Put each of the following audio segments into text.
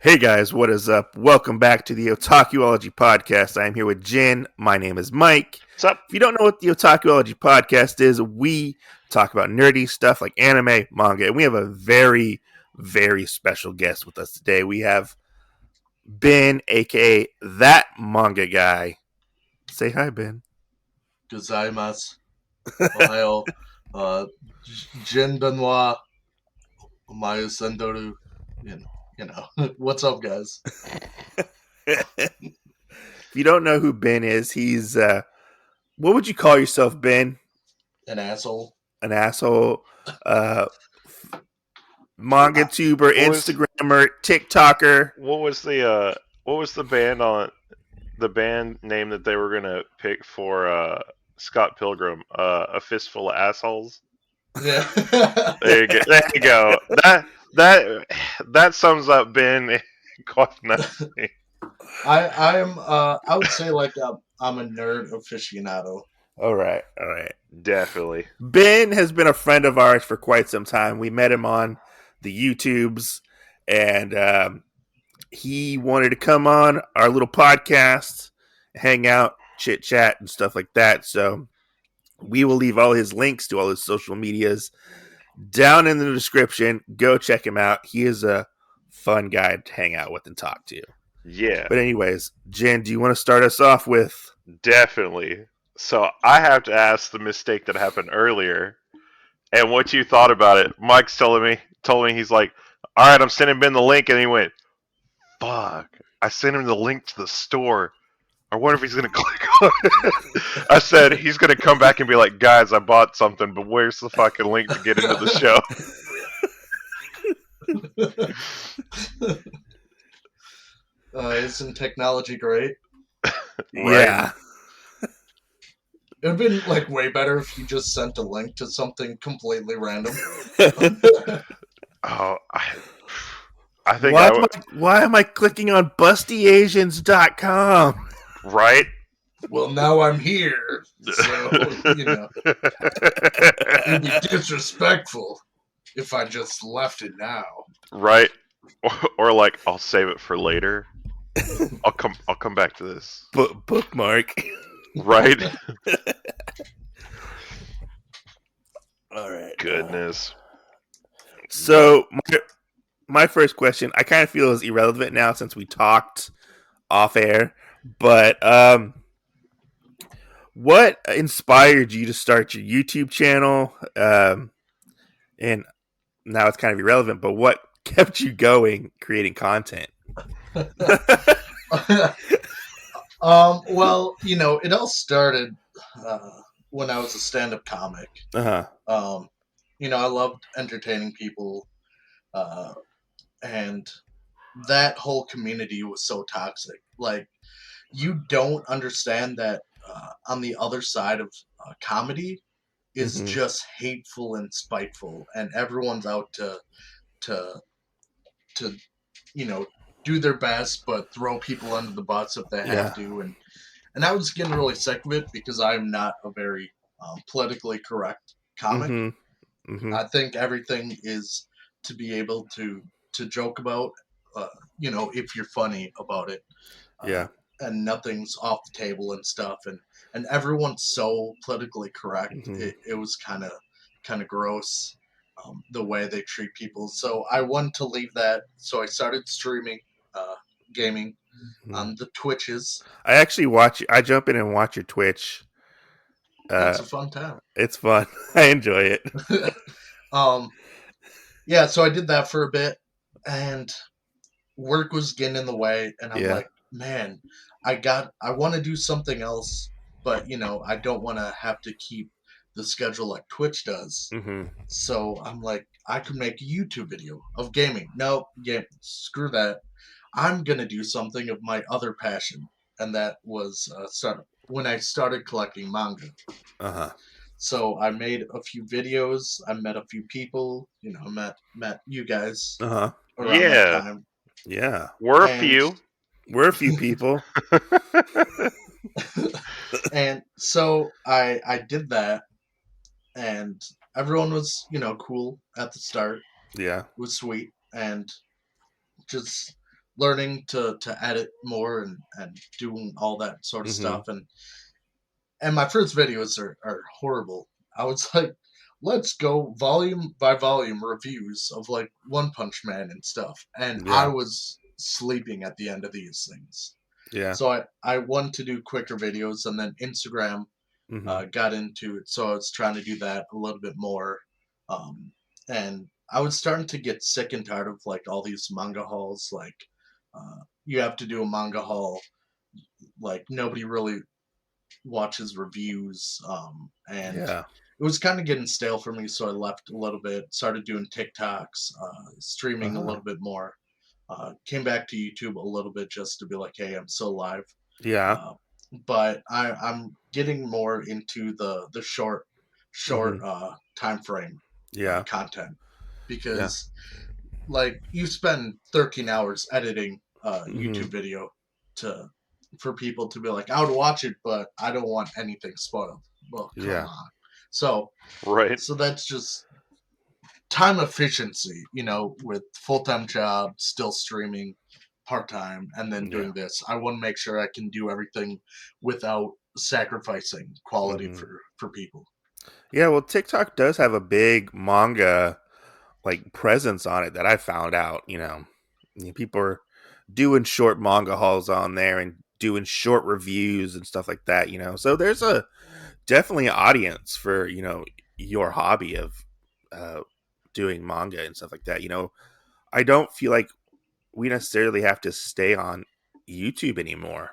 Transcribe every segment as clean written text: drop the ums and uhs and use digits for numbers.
Hey guys, what is up? Welcome back to the Otakuology podcast. I am here with Jin. My name is Mike. What's up? If you don't know what the Otakuology podcast is, we talk about nerdy stuff like anime, manga, and we have a very, very special guest with us today. We have Ben, aka That Manga Guy. Say hi, Ben. Gozaimasu. Ohio. Jin Benoit. Mayu Sendoru. What's up, guys? If you don't know who Ben is, he's what would you call yourself, Ben? An asshole. An asshole. Manga tuber, Instagrammer, TikToker. What was the band name that they were gonna pick for Scott Pilgrim? A Fistful of Assholes. Yeah. There you go. That sums up Ben quite nicely. I would say I'm a nerd aficionado. All right. Definitely. Ben has been a friend of ours for quite some time. We met him on the YouTubes, and he wanted to come on our little podcast, hang out, chit chat, and stuff like that. So we will leave all his links to all his social medias down in the description. Go check him out. He is a fun guy to hang out with and talk to. Yeah. But anyways, Jen, do you want to start us off with? Definitely. So I have to ask the mistake that happened earlier and what you thought about it. Mike's told me he's like, all right, I'm sending Ben the link, and he went, fuck, I sent him the link to the store. I wonder if he's going to click on it. I said, he's going to come back and be like, guys, I bought something, but where's the fucking link to get into the show? Isn't technology great? Yeah. It would have been way better if you just sent a link to something completely random. Oh, I think why am I clicking on bustyasians.com? Right? Well, now I'm here, so, it'd be disrespectful if I just left it now. Right? Or like, I'll save it for later. I'll come back to this. Bookmark. Right? All right. Goodness. So my first question, I kind of feel is irrelevant now since we talked off air, but what inspired you to start your YouTube channel? And now it's kind of irrelevant, but what kept you going creating content? Well, it all started when I was a stand-up comic. Uh-huh. I loved entertaining people, and that whole community was so toxic. Like, you don't understand that on the other side of comedy is just hateful and spiteful, and everyone's out to do their best, but throw people under the bus if they have to. And I was getting really sick of it because I'm not a very politically correct comic. I think everything is to be able to joke about, if you're funny about it. And nothing's off the table and stuff. And everyone's so politically correct. It was kind of gross. The way they treat people. So I wanted to leave that. So I started streaming gaming on the Twitches. I actually I jump in and watch your Twitch. It's a fun time. It's fun. I enjoy it. Yeah, so I did that for a bit, and work was getting in the way, and I'm like, man, I want to do something else, but I don't want to have to keep the schedule like Twitch does. So I'm like, I could make a YouTube video of gaming. No, screw that. I'm gonna do something of my other passion, and that was when I started collecting manga. So I made a few videos. I met a few people. I met you guys. Around that time. Yeah, we're a few people. And so I did that. And everyone was, cool at the start. Yeah. It was sweet. And just learning to edit more and doing all that sort of stuff. And my first videos are horrible. I was like, let's go volume by volume reviews of like One Punch Man and stuff. And I was sleeping at the end of these things. Yeah. So I wanted to do quicker videos, and then Instagram got into it. So I was trying to do that a little bit more. And I was starting to get sick and tired of like all these manga hauls. Like, you have to do a manga haul. Like, nobody really watches reviews. And it was kind of getting stale for me. So I left a little bit, started doing TikToks, streaming a little bit more. Came back to YouTube a little bit just to be like, hey, I'm still live. Yeah. But I'm getting more into the short time frame content, because like, you spend 13 hours editing a YouTube video for people to be like, I would watch it, but I don't want anything spoiled. Well, come on. So that's just time efficiency, with full-time job, still streaming part-time, and then doing this. I want to make sure I can do everything without sacrificing quality for people. Yeah, well, TikTok does have a big manga like presence on it that I found out. People are doing short manga hauls on there and doing short reviews and stuff like that. So there's definitely an audience for your hobby of doing manga and stuff like that. I don't feel like we necessarily have to stay on YouTube anymore.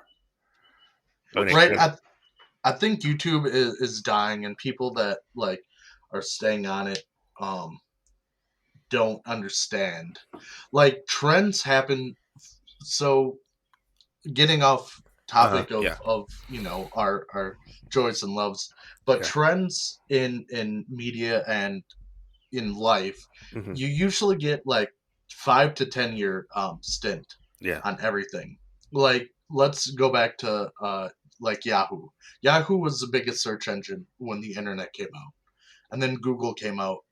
Right. I think YouTube is dying, and people that like are staying on it don't understand. Like, trends happen. So, getting off topic of our joys and loves, but trends in media and in life, you usually get like 5 to 10 year stint on everything. Like, let's go back to like Yahoo. Yahoo was the biggest search engine when the internet came out, and then Google came out,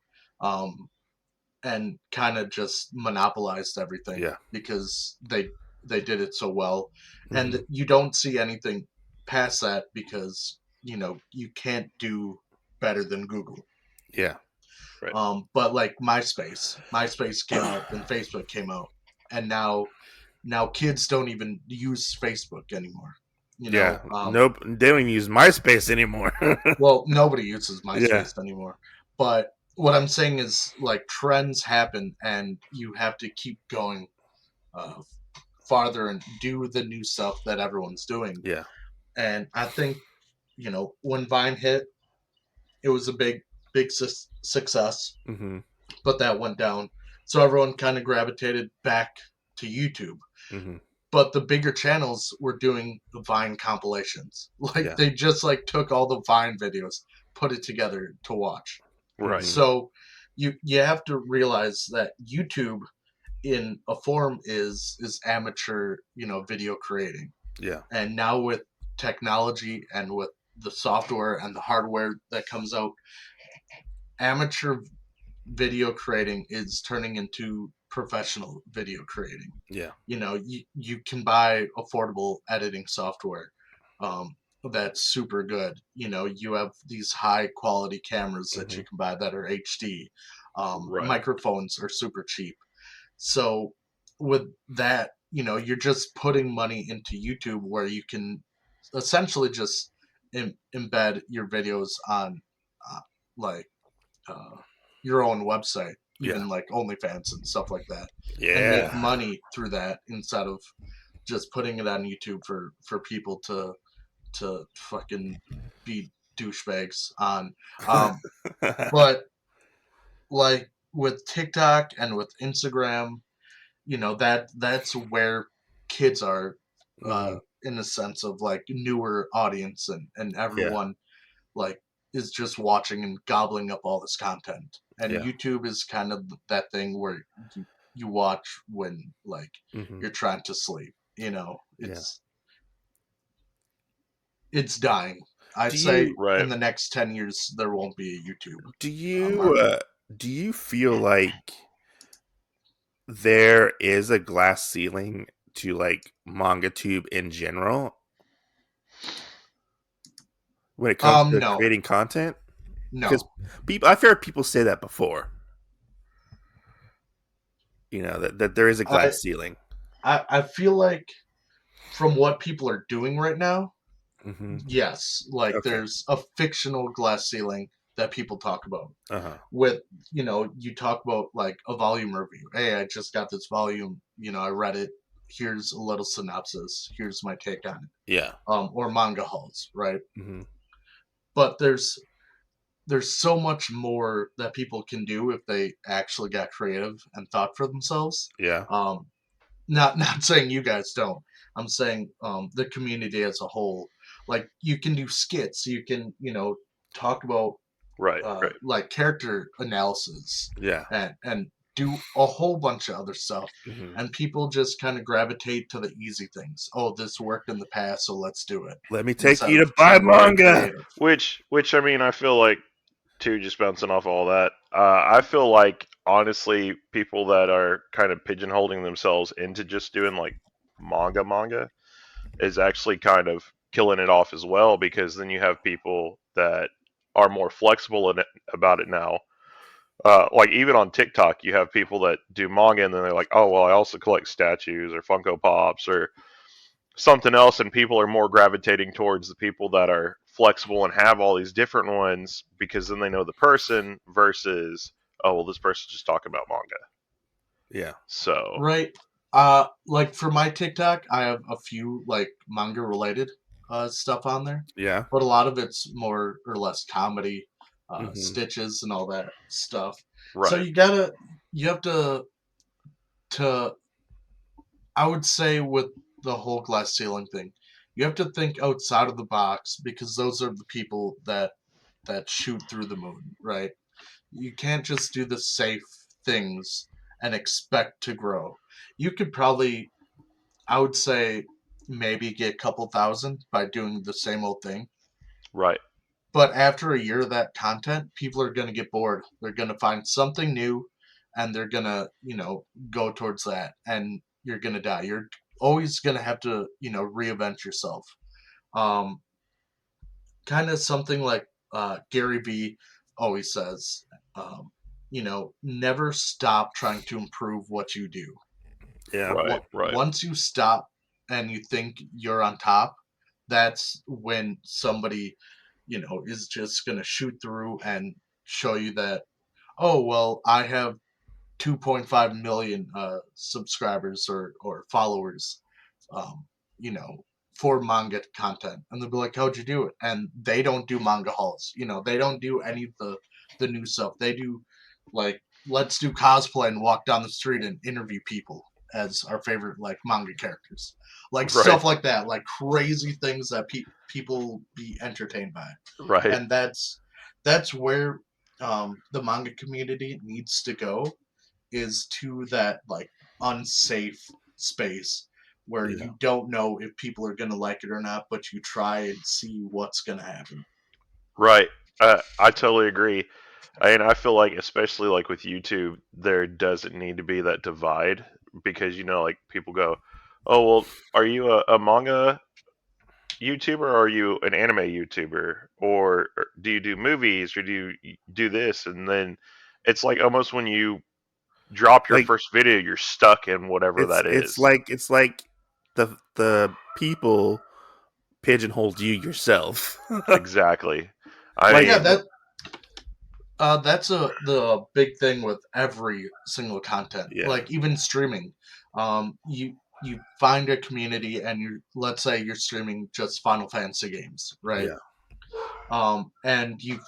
and kind of just monopolized everything because they did it so well. And you don't see anything past that, because you can't do better than Google. But like MySpace came out, and Facebook came out, and now kids don't even use Facebook anymore. Nope, they don't even use MySpace anymore. Well, nobody uses MySpace anymore. But what I'm saying is, like, trends happen, and you have to keep going farther and do the new stuff that everyone's doing. And I think, when Vine hit, it was a big success, but that went down. So everyone kind of gravitated back to YouTube. But the bigger channels were doing the Vine compilations. Like, they just like took all the Vine videos, put it together to watch. So you have to realize that YouTube in a form is amateur, video creating. And now with technology and with the software and the hardware that comes out, amateur video creating is turning into professional video creating. You can buy affordable editing software that's super good. You have these high quality cameras that you can buy that are HD. Microphones are super cheap. So with that, you're just putting money into YouTube, where you can essentially just embed your videos on your own website, even like OnlyFans and stuff like that, and make money through that, instead of just putting it on YouTube for people to fucking be douchebags on. But like with TikTok and with Instagram, that's where kids are, in the sense of like newer audience, and everyone like is just watching and gobbling up all this content. And YouTube is kind of that thing where you watch when like you're trying to sleep. It's dying. I'd say in the next 10 years there won't be a YouTube. Do you feel like there is a glass ceiling to like manga tube in general when it comes to No, creating content? Because no. I've heard people say that before. That there is a I glass ceiling. I feel like from what people are doing right now, Mm-hmm. yes, like Okay. there's a fictional glass ceiling that people talk about. Uh-huh. With, you talk about like a volume review. Hey, I just got this volume, I read it. Here's a little synopsis. Here's my take on it. Yeah. Or manga halls, right? Mm-hmm. But there's so much more that people can do if they actually got creative and thought for themselves. Yeah. Not saying you guys don't. I'm saying the community as a whole. Like you can do skits. You can talk about Right. like character analysis Yeah. and do a whole bunch of other stuff. Mm-hmm. And people just kind of gravitate to the easy things. Oh, this worked in the past, so let's do it. Let me take Instead you of to buy trying to get manga. creative. Which I mean, I feel like too. Just bouncing off all that, I feel like honestly, people that are kind of pigeonholing themselves into just doing like manga is actually kind of killing it off as well, because then you have people that are more flexible about it now. Like even on TikTok, you have people that do manga and then they're like, "Oh, well, I also collect statues or Funko Pops or something else," and people are more gravitating towards the people that are flexible and have all these different ones because then they know the person versus, oh, well, this person's just talking about manga. Yeah. So Right. Like for my TikTok, I have a few like manga related stuff on there, Yeah. but a lot of it's more or less comedy, Mm-hmm. stitches and all that stuff. So right, you have to I would say with the whole glass ceiling thing, you have to think outside of the box because those are the people that shoot through the moon, right? You can't just do the safe things and expect to grow. You could probably, I would say, maybe get a couple thousand by doing the same old thing. right, But after a year of that content, people are going to get bored. They're going to find something new and they're going to, go towards that. And you're going to die. You're always going to have to, reinvent yourself. Um, Kind of something like Gary Vee always says, um, never stop trying to improve what you do. Yeah. right. Once you stop and you think you're on top, that's when somebody, is just going to shoot through and show you that, oh, well, I have 2.5 million subscribers or followers, um, you know, for manga content, and they'll be like, "How'd you do it?" And they don't do manga hauls. They don't do any of the new stuff. They do like let's do cosplay and walk down the street and interview people as our favorite like manga characters, like Right, stuff like that, like crazy things that people be entertained by, right, and that's where the manga community needs to go is to that like unsafe space where Yeah. you don't know if people are going to like it or not, but you try and see what's going to happen. right. I totally agree. And I feel like, especially like with YouTube, there doesn't need to be that divide because like people go, "Oh, well, are you a manga YouTuber or are you an anime YouTuber or do you do movies or do you do this?" And then it's like almost when you drop your Like first video, you're stuck in whatever it's that it's is. like it's like the people pigeonholed you yourself. Exactly. I Like Yeah, mean, that's the big thing with every single content. yeah. Like even streaming, you find a community and let's say you're streaming just Final Fantasy games, right? Yeah. And you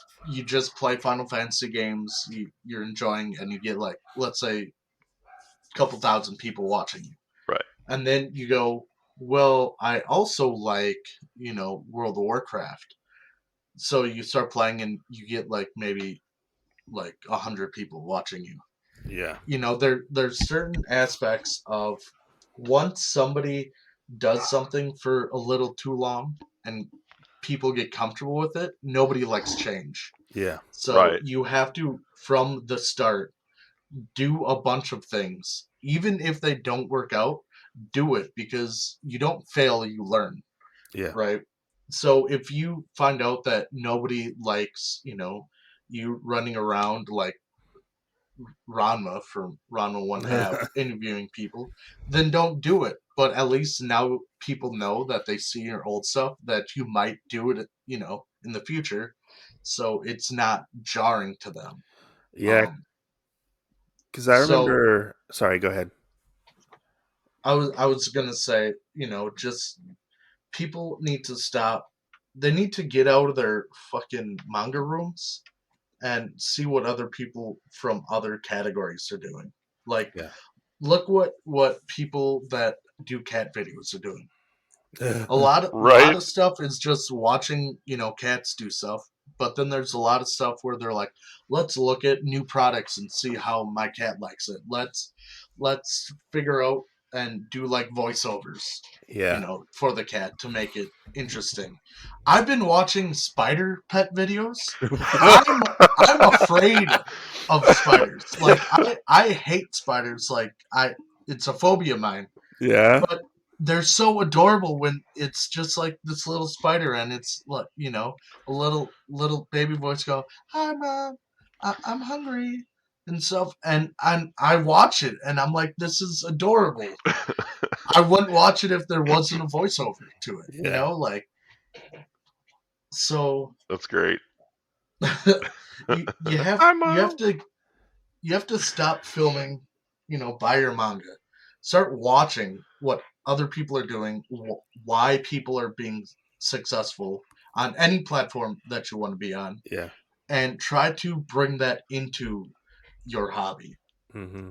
just play Final Fantasy games, you're enjoying, and you get like let's say a couple thousand people watching you, right, and then you go, well, I also like World of Warcraft, so you start playing and you get like maybe like 100 people watching you. Yeah. There's certain aspects of once somebody does something for a little too long and people get comfortable with it, nobody likes change. Yeah. So right, you have to, from the start, do a bunch of things. Even if they don't work out, do it, because you don't fail, you learn. Yeah. Right. So if you find out that nobody likes, you running around like Ranma from Ranma One Half interviewing people, then don't do it. But at least now people know that they see your old stuff, that you might do it, in the future. So it's not jarring to them. Yeah. Um, Because I so remember. Sorry, go ahead. I was gonna say, just people need to stop. They need to get out of their fucking manga rooms and see what other people from other categories are doing. Like, Yeah. look what people that do cat videos are doing. A Right? lot of stuff is just watching, cats do stuff. But then there's a lot of stuff where they're like, let's look at new products and see how my cat likes it. Let's figure out and do like voiceovers, Yeah. for the cat to make it interesting. I've been watching spider pet videos. I'm afraid of spiders. Like I hate spiders. Like it's a phobia of mine. Yeah. But they're so adorable when it's just like this little spider, and it's like, a little baby voice go, "Hi mom, I'm hungry," and stuff, and I watch it and I'm like, this is adorable. I wouldn't watch it if there wasn't a voiceover to it, Yeah. like, so That's great. you have Hi, you have Mom. to you have to stop filming, by your manga. Start watching what other people are doing, why people are being successful on any platform that you want to be on, Yeah. and try to bring that into your hobby. Mm-hmm.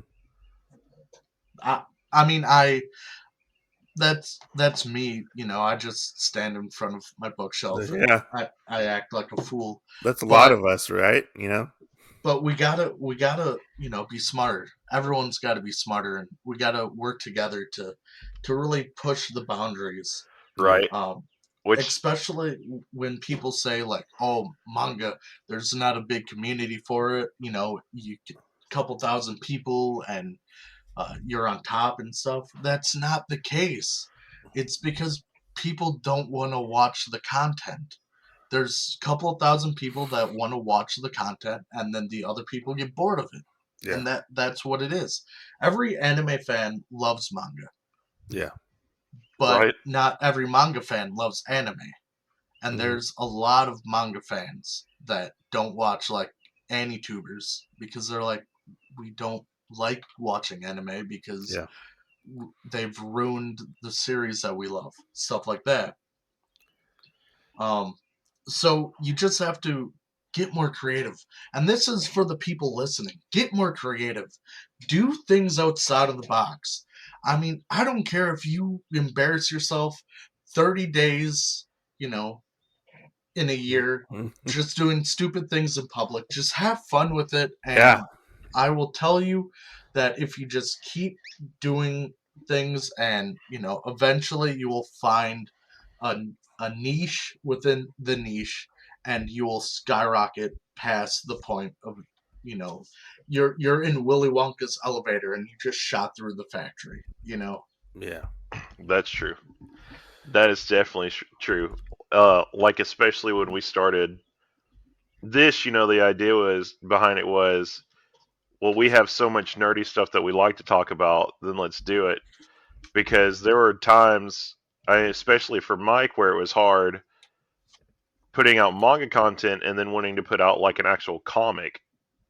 I mean, that's me. I just stand in front of my bookshelf and Yeah. I act like a fool. That's a lot But of us, right? but we gotta be smarter. Everyone's got to be smarter, and we gotta work together to really push the boundaries. Yeah. Right? um Which, Especially when people say like, oh, manga, there's not a big community for it, you couple thousand people, and you're on top and stuff. That's not the case. It's because people don't want to watch the content. There's a couple of thousand people that want to watch the content, and then the other people get bored of it. Yeah. And that's what it is. Every anime fan loves manga, Yeah. but right? not every manga fan loves anime. And Mm-hmm. there's a lot of manga fans that don't watch like AniTubers, because they're like, we don't like watching anime because Yeah. they've ruined the series that we love, stuff like that. Um, so you just have to get more creative. And this is for the people listening. Get more creative. Do things outside of the box. I mean, I don't care if you embarrass yourself 30 days, in a year, Mm-hmm. just doing stupid things in public. Just have fun with it. Yeah. And I will tell you that if you just keep doing things, and, eventually you will find a, a niche within the niche, and you will skyrocket past the point of, you're in Willy Wonka's elevator and you just shot through the factory. Yeah. That's true. That is definitely true. Like, especially when we started this, the idea was behind it was, well, we have so much nerdy stuff that we like to talk about, then let's do it. Because there were times, especially for Mike, where it was hard putting out manga content and then wanting to put out like an actual comic,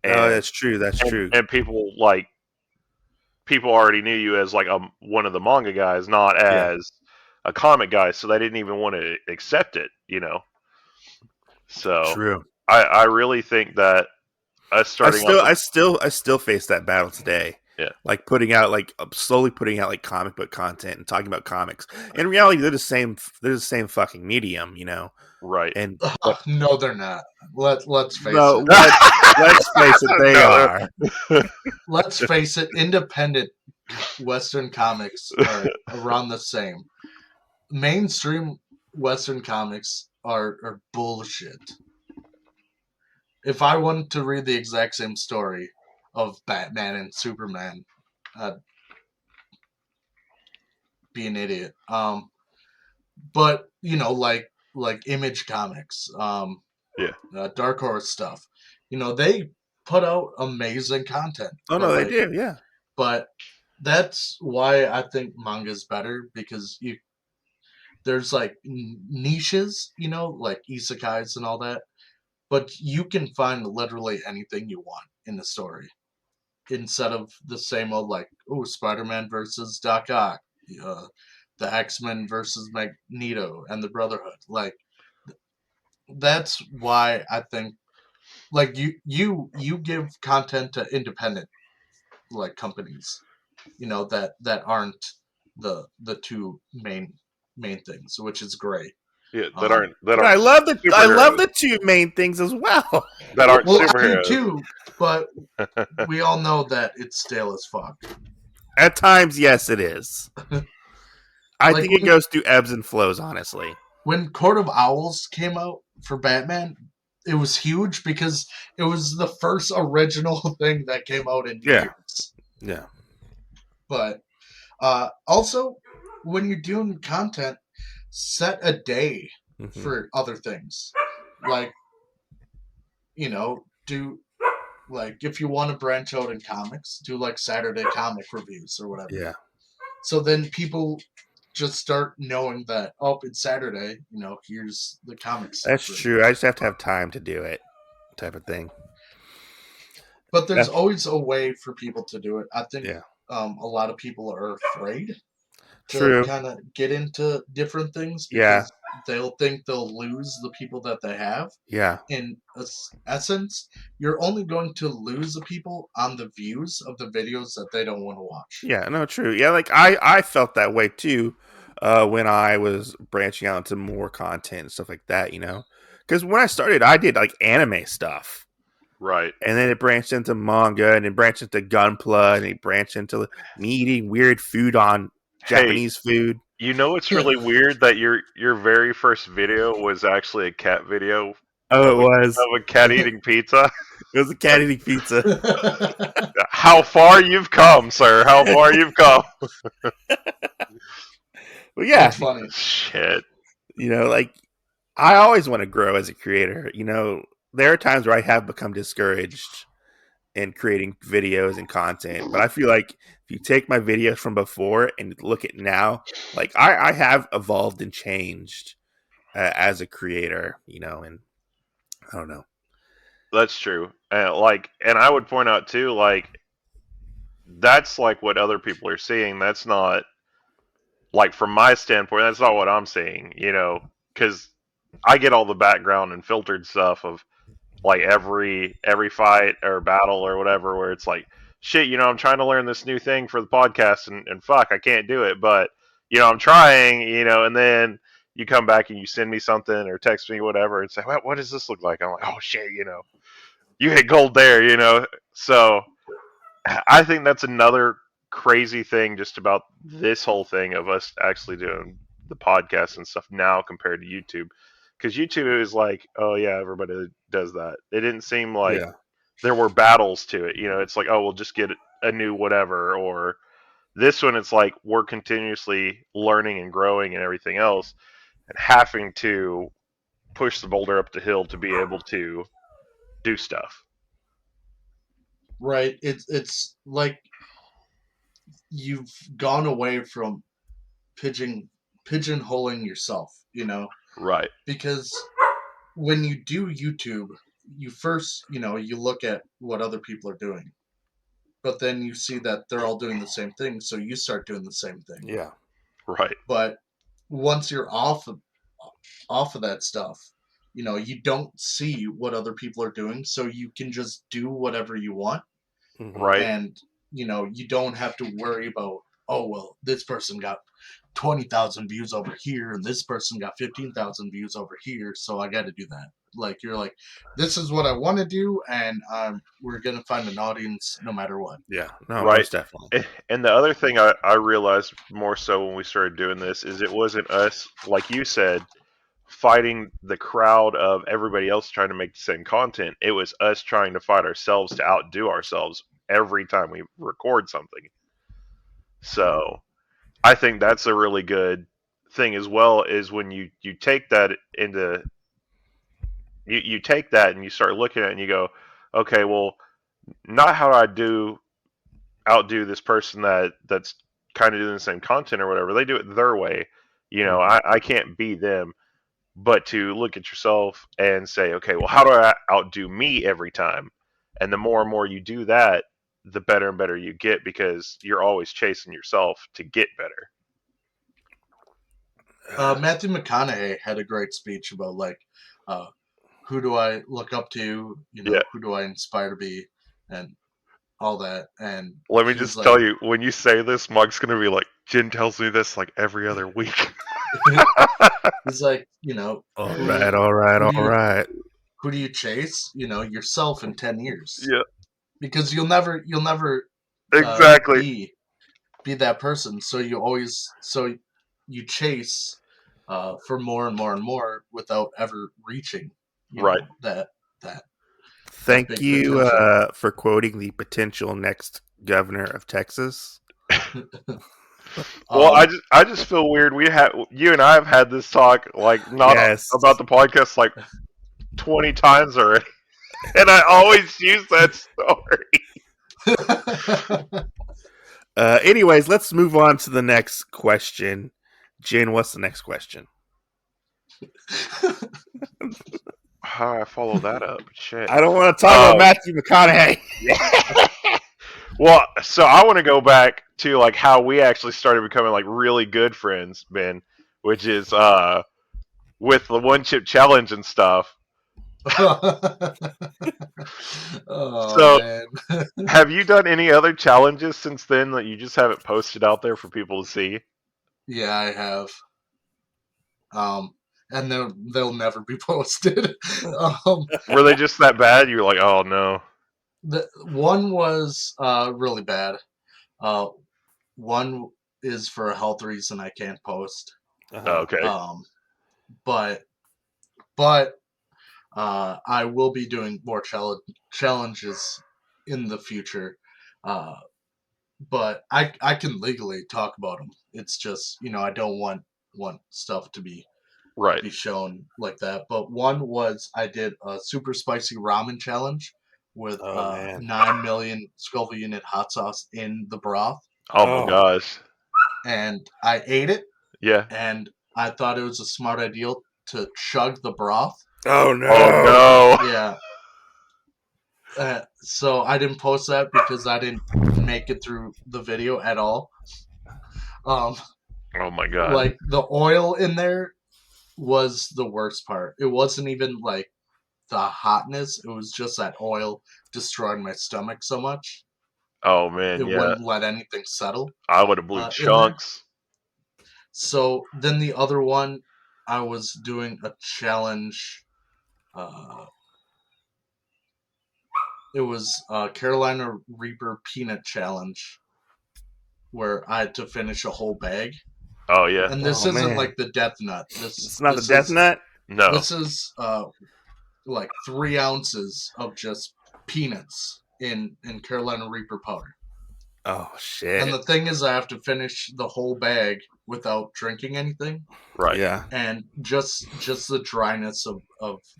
Oh, and that's true. That's and, true. and people already knew you as like one of the manga guys, not Yeah. as a comic guy, so they didn't even want to accept it. So True. I really think that us I starting out still, the I still, I still face that battle today. yeah Like putting out, like slowly putting out like comic book content and talking about comics. In reality, they're the same. They're the same fucking medium. right. And but No, they're not. Let's face no, it. let's face it, they No, are. Let's face it. Independent Western comics are around the same. Mainstream Western comics are bullshit. If I wanted to read the exact same story of Batman and Superman, uh, be an idiot. But like Image Comics, Dark Horse stuff, they put out amazing content. Oh no, they do, yeah. But that's why I think manga is better, because there's like niches, like isekais and all that, but you can find literally anything you want in the story, instead of the same old like, oh, Spider-Man versus Doc Ock, the X-Men versus Magneto and the Brotherhood. Like, that's why I think, like, you give content to independent like companies, that aren't the two main things, which is great. Yeah, But I love superheroes. the two main things as well. That aren't Well, I superheroes. do too, but we all know that it's stale as fuck. At times, yes, it is. I Like, think it goes through ebbs and flows, honestly. When Court of Owls came out for Batman, it was huge because it was the first original thing that came out in years. Yeah. But also, when you're doing content, set a day for other things. Like, do, like, if you want to branch out in comics, do like Saturday comic reviews or whatever. Yeah. So then people just start knowing that, oh, it's Saturday, here's the comics. That's true. I just have to have time to do it, type of thing. But there's always a way for people to do it. I think a lot of people are afraid to kind of get into different things because they'll think they'll lose the people that they have. Yeah. In essence, you're only going to lose the people on the views of the videos that they don't want to watch. Yeah, no, true. Yeah, like I felt that way too when I was branching out into more content and stuff like that, Because when I started, I did like anime stuff. Right. And then it branched into manga, and it branched into Gunpla, and it branched into me eating weird food on Japanese food. You know, it's really weird that your very first video was actually a cat video. Oh, it was of a cat eating pizza. It was a cat eating pizza. How far you've come, sir! How far you've come. Well, yeah, that's funny. Shit. Like I always want to grow as a creator. There are times where I have become discouraged in creating videos and content, but I feel like if you take my videos from before and look at now, like I have evolved and changed as a creator, and I don't know. That's true. And I would point out too, like, that's like what other people are seeing. That's not, like, from my standpoint, that's not what I'm seeing, because I get all the background and filtered stuff of, like, every fight or battle or whatever, where it's like, shit, I'm trying to learn this new thing for the podcast, and fuck, I can't do it, but, I'm trying, and then you come back and you send me something or text me whatever and say, what does this look like? I'm like, oh shit, you hit gold there, So I think that's another crazy thing just about this whole thing of us actually doing the podcast and stuff now compared to YouTube. Because YouTube is like, oh yeah, everybody does that. It didn't seem like there were battles to it. It's like, oh, we'll just get a new whatever. Or this one, it's like we're continuously learning and growing and everything else, and having to push the boulder up the hill to be able to do stuff. Right. It's like you've gone away from pigeonholing yourself, Right. Because when you do YouTube, you first, you look at what other people are doing, but then you see that they're all doing the same thing, so you start doing the same thing. Yeah. Right. But once you're off of that stuff, you don't see what other people are doing, so you can just do whatever you want. Right. And, you don't have to worry about, oh, well, this person got 20,000 views over here, and this person got 15,000 views over here, so I got to do that. Like, you're like, this is what I want to do, and we're going to find an audience no matter what. Yeah, no, right. Most definitely. And the other thing I realized more so when we started doing this is it wasn't us, like you said, fighting the crowd of everybody else trying to make the same content. It was us trying to fight ourselves to outdo ourselves every time we record something. So I think that's a really good thing as well. Is when you take that into you take that and you start looking at it and you go, okay, well, not how I outdo this person that's kind of doing the same content or whatever. They do it their way. I can't be them. But to look at yourself and say, okay, well, how do I outdo me every time? And the more and more you do that, the better and better you get because you're always chasing yourself to get better. Matthew McConaughey had a great speech about who do I look up to? Yeah. Who do I inspire to be, and all that. And let me just tell you, when you say this, Mike's gonna be like, Jin tells me this like every other week. He's like, all right. Who do you chase? Yourself in 10 years. Yeah. Because you'll never exactly be that person. So you chase for more and more and more without ever reaching right that Thank you for quoting the potential next governor of Texas. Well, I just feel weird. You and I have had this talk like not about the podcast like 20 times already, and I always use that story. Anyways, let's move on to the next question. Jin, what's the next question? How do I follow that up? Shit. I don't want to talk about Matthew McConaughey. Well, so I want to go back to like how we actually started becoming like really good friends, Ben, which is with the one chip challenge and stuff. Man. Have you done any other challenges since then that you just haven't posted out there for people to see? Yeah, I have. And they'll never be posted. Were they just that bad? You were like, oh no. The one was really bad. One is for a health reason I can't post. Okay. But I will be doing more challenges in the future. But I can legally talk about them. It's just I don't want stuff to be shown like that. But one was I did a super spicy ramen challenge with 9 million Scoville unit hot sauce in the broth. Oh my gosh! And I ate it. Yeah. And I thought it was a smart idea to chug the broth. Oh no! Oh no! Yeah. So I didn't post that because I didn't make it through the video at all. Oh my god! Like the oil in there was the worst part. It wasn't even like the hotness. It was just that oil destroyed my stomach so much. Oh man, it wouldn't let anything settle. I would have blew chunks. So then the other one, I was doing a challenge. It was Carolina Reaper Peanut Challenge, where I had to finish a whole bag. Oh yeah. And this isn't like the Death Nut. It's not the Death Nut? No. This is like 3 ounces of just peanuts in Carolina Reaper powder. Oh shit. And the thing is I have to finish the whole bag without drinking anything. Right. Yeah. And just the dryness of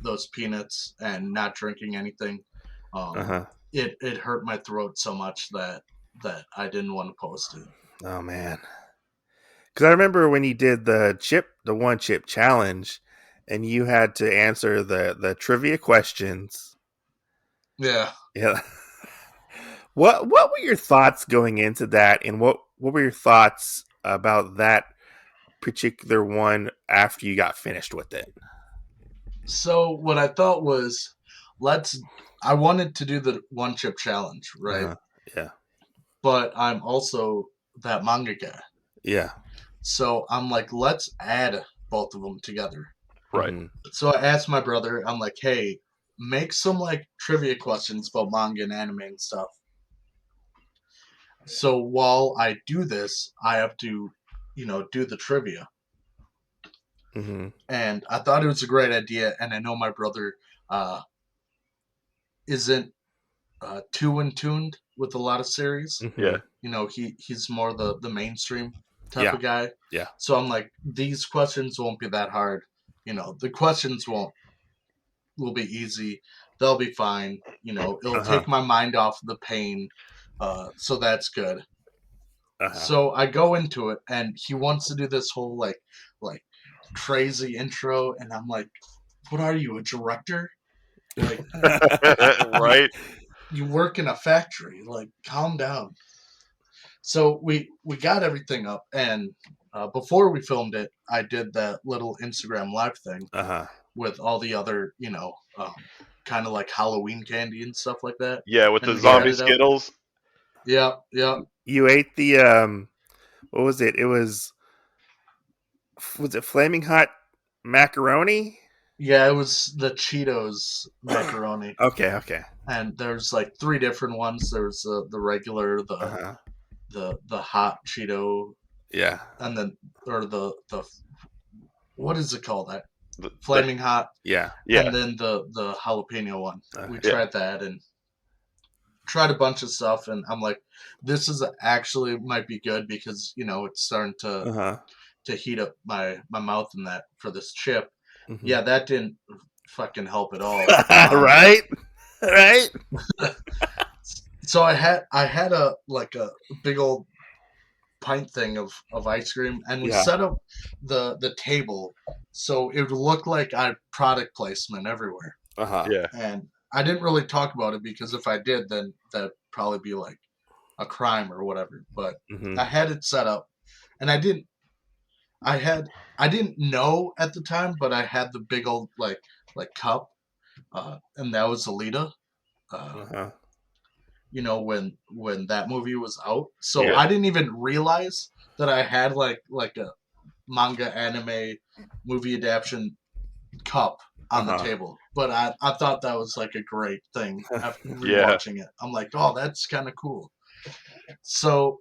those peanuts and not drinking anything. It hurt my throat so much that I didn't want to post it. Oh man. Because I remember when you did the one chip challenge, and you had to answer the trivia questions. Yeah. Yeah. What were your thoughts going into that, and what were your thoughts about that particular one after you got finished with it? So what I thought was, I wanted to do the one chip challenge, right? Yeah. But I'm also that manga guy. Yeah. So I'm like, let's add both of them together. Right. So I asked my brother, I'm like, hey, make some like trivia questions about manga and anime and stuff. So while I do this, I have to, do the trivia. Mm-hmm. And I thought it was a great idea. And I know my brother isn't too in tuned with a lot of series. Mm-hmm. Yeah. He's more the mainstream. type of guy. Yeah. So I'm like, these questions won't be that hard. The questions will be easy. They'll be fine. It'll take my mind off the pain. So that's good. So I go into it, and he wants to do this whole like crazy intro, and I'm like, "What are you, a director? Like, Right? you work in a factory? Like, calm down." So we got everything up, and before we filmed it, I did that little Instagram live thing with all the other, kind of like Halloween candy and stuff like that. Yeah, with And the we zombie set it up. Skittles. Yeah. You ate the what was it? It was it flaming hot macaroni? Yeah, it was the Cheetos macaroni. Okay. And there's like 3 different ones. There's the regular, the hot Cheeto, Yeah. and then or the what is it called? That The- flaming hot. Yeah. Yeah. And then the jalapeno one. We Yeah. tried that and tried a bunch of stuff, and I'm like, this is actually might be good because it's starting to heat up my mouth and that for this chip. Yeah, that didn't fucking help at all. Right. So I had a big old pint thing of ice cream, and we set up the table so it would look like I had product placement everywhere. Yeah. And I didn't really talk about it because if I did, then that'd probably be like a crime or whatever. But I had it set up, and I didn't know at the time, but I had the big old like cup, and that was Alita. When that movie was out, so I didn't even realize that I had like a manga anime movie adaptation cup on the table. But I thought that was like a great thing after rewatching it. I'm like, oh, that's kind of cool. So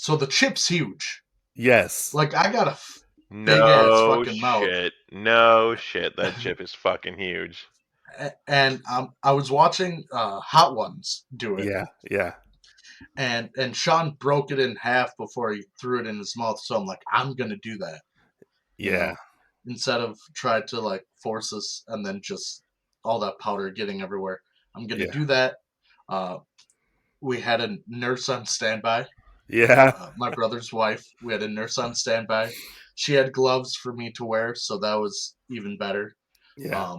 the chip's huge. Yes. Like, I got a big ass fucking mouth. No shit. That chip is fucking huge. And I was watching Hot Ones do it. Yeah. And Sean broke it in half before he threw it in his mouth. So I'm like, I'm gonna do that. Yeah. Instead of try to like force us and then just all that powder getting everywhere, I'm gonna do that. We had a nurse on standby. Yeah. My brother's wife. We had a nurse on standby. She had gloves for me to wear, so that was even better. Yeah.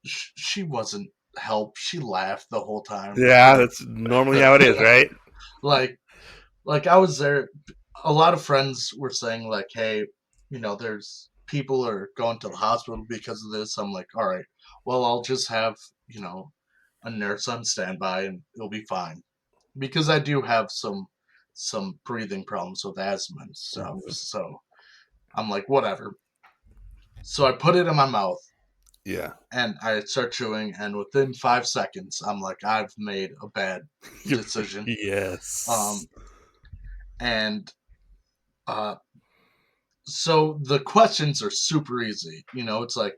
She wasn't help. She laughed the whole time. Yeah, that's normally how it is, right? like I was there. A lot of friends were saying like, "Hey, there's people are going to the hospital because of this." I'm like, "All right, well, I'll just have a nurse on standby, and it'll be fine," because I do have some breathing problems with asthma and stuff. So I'm like, whatever. So I put it in my mouth. Yeah. And I start chewing, and within 5 seconds, I'm like, I've made a bad decision. Yes. So the questions are super easy. It's like,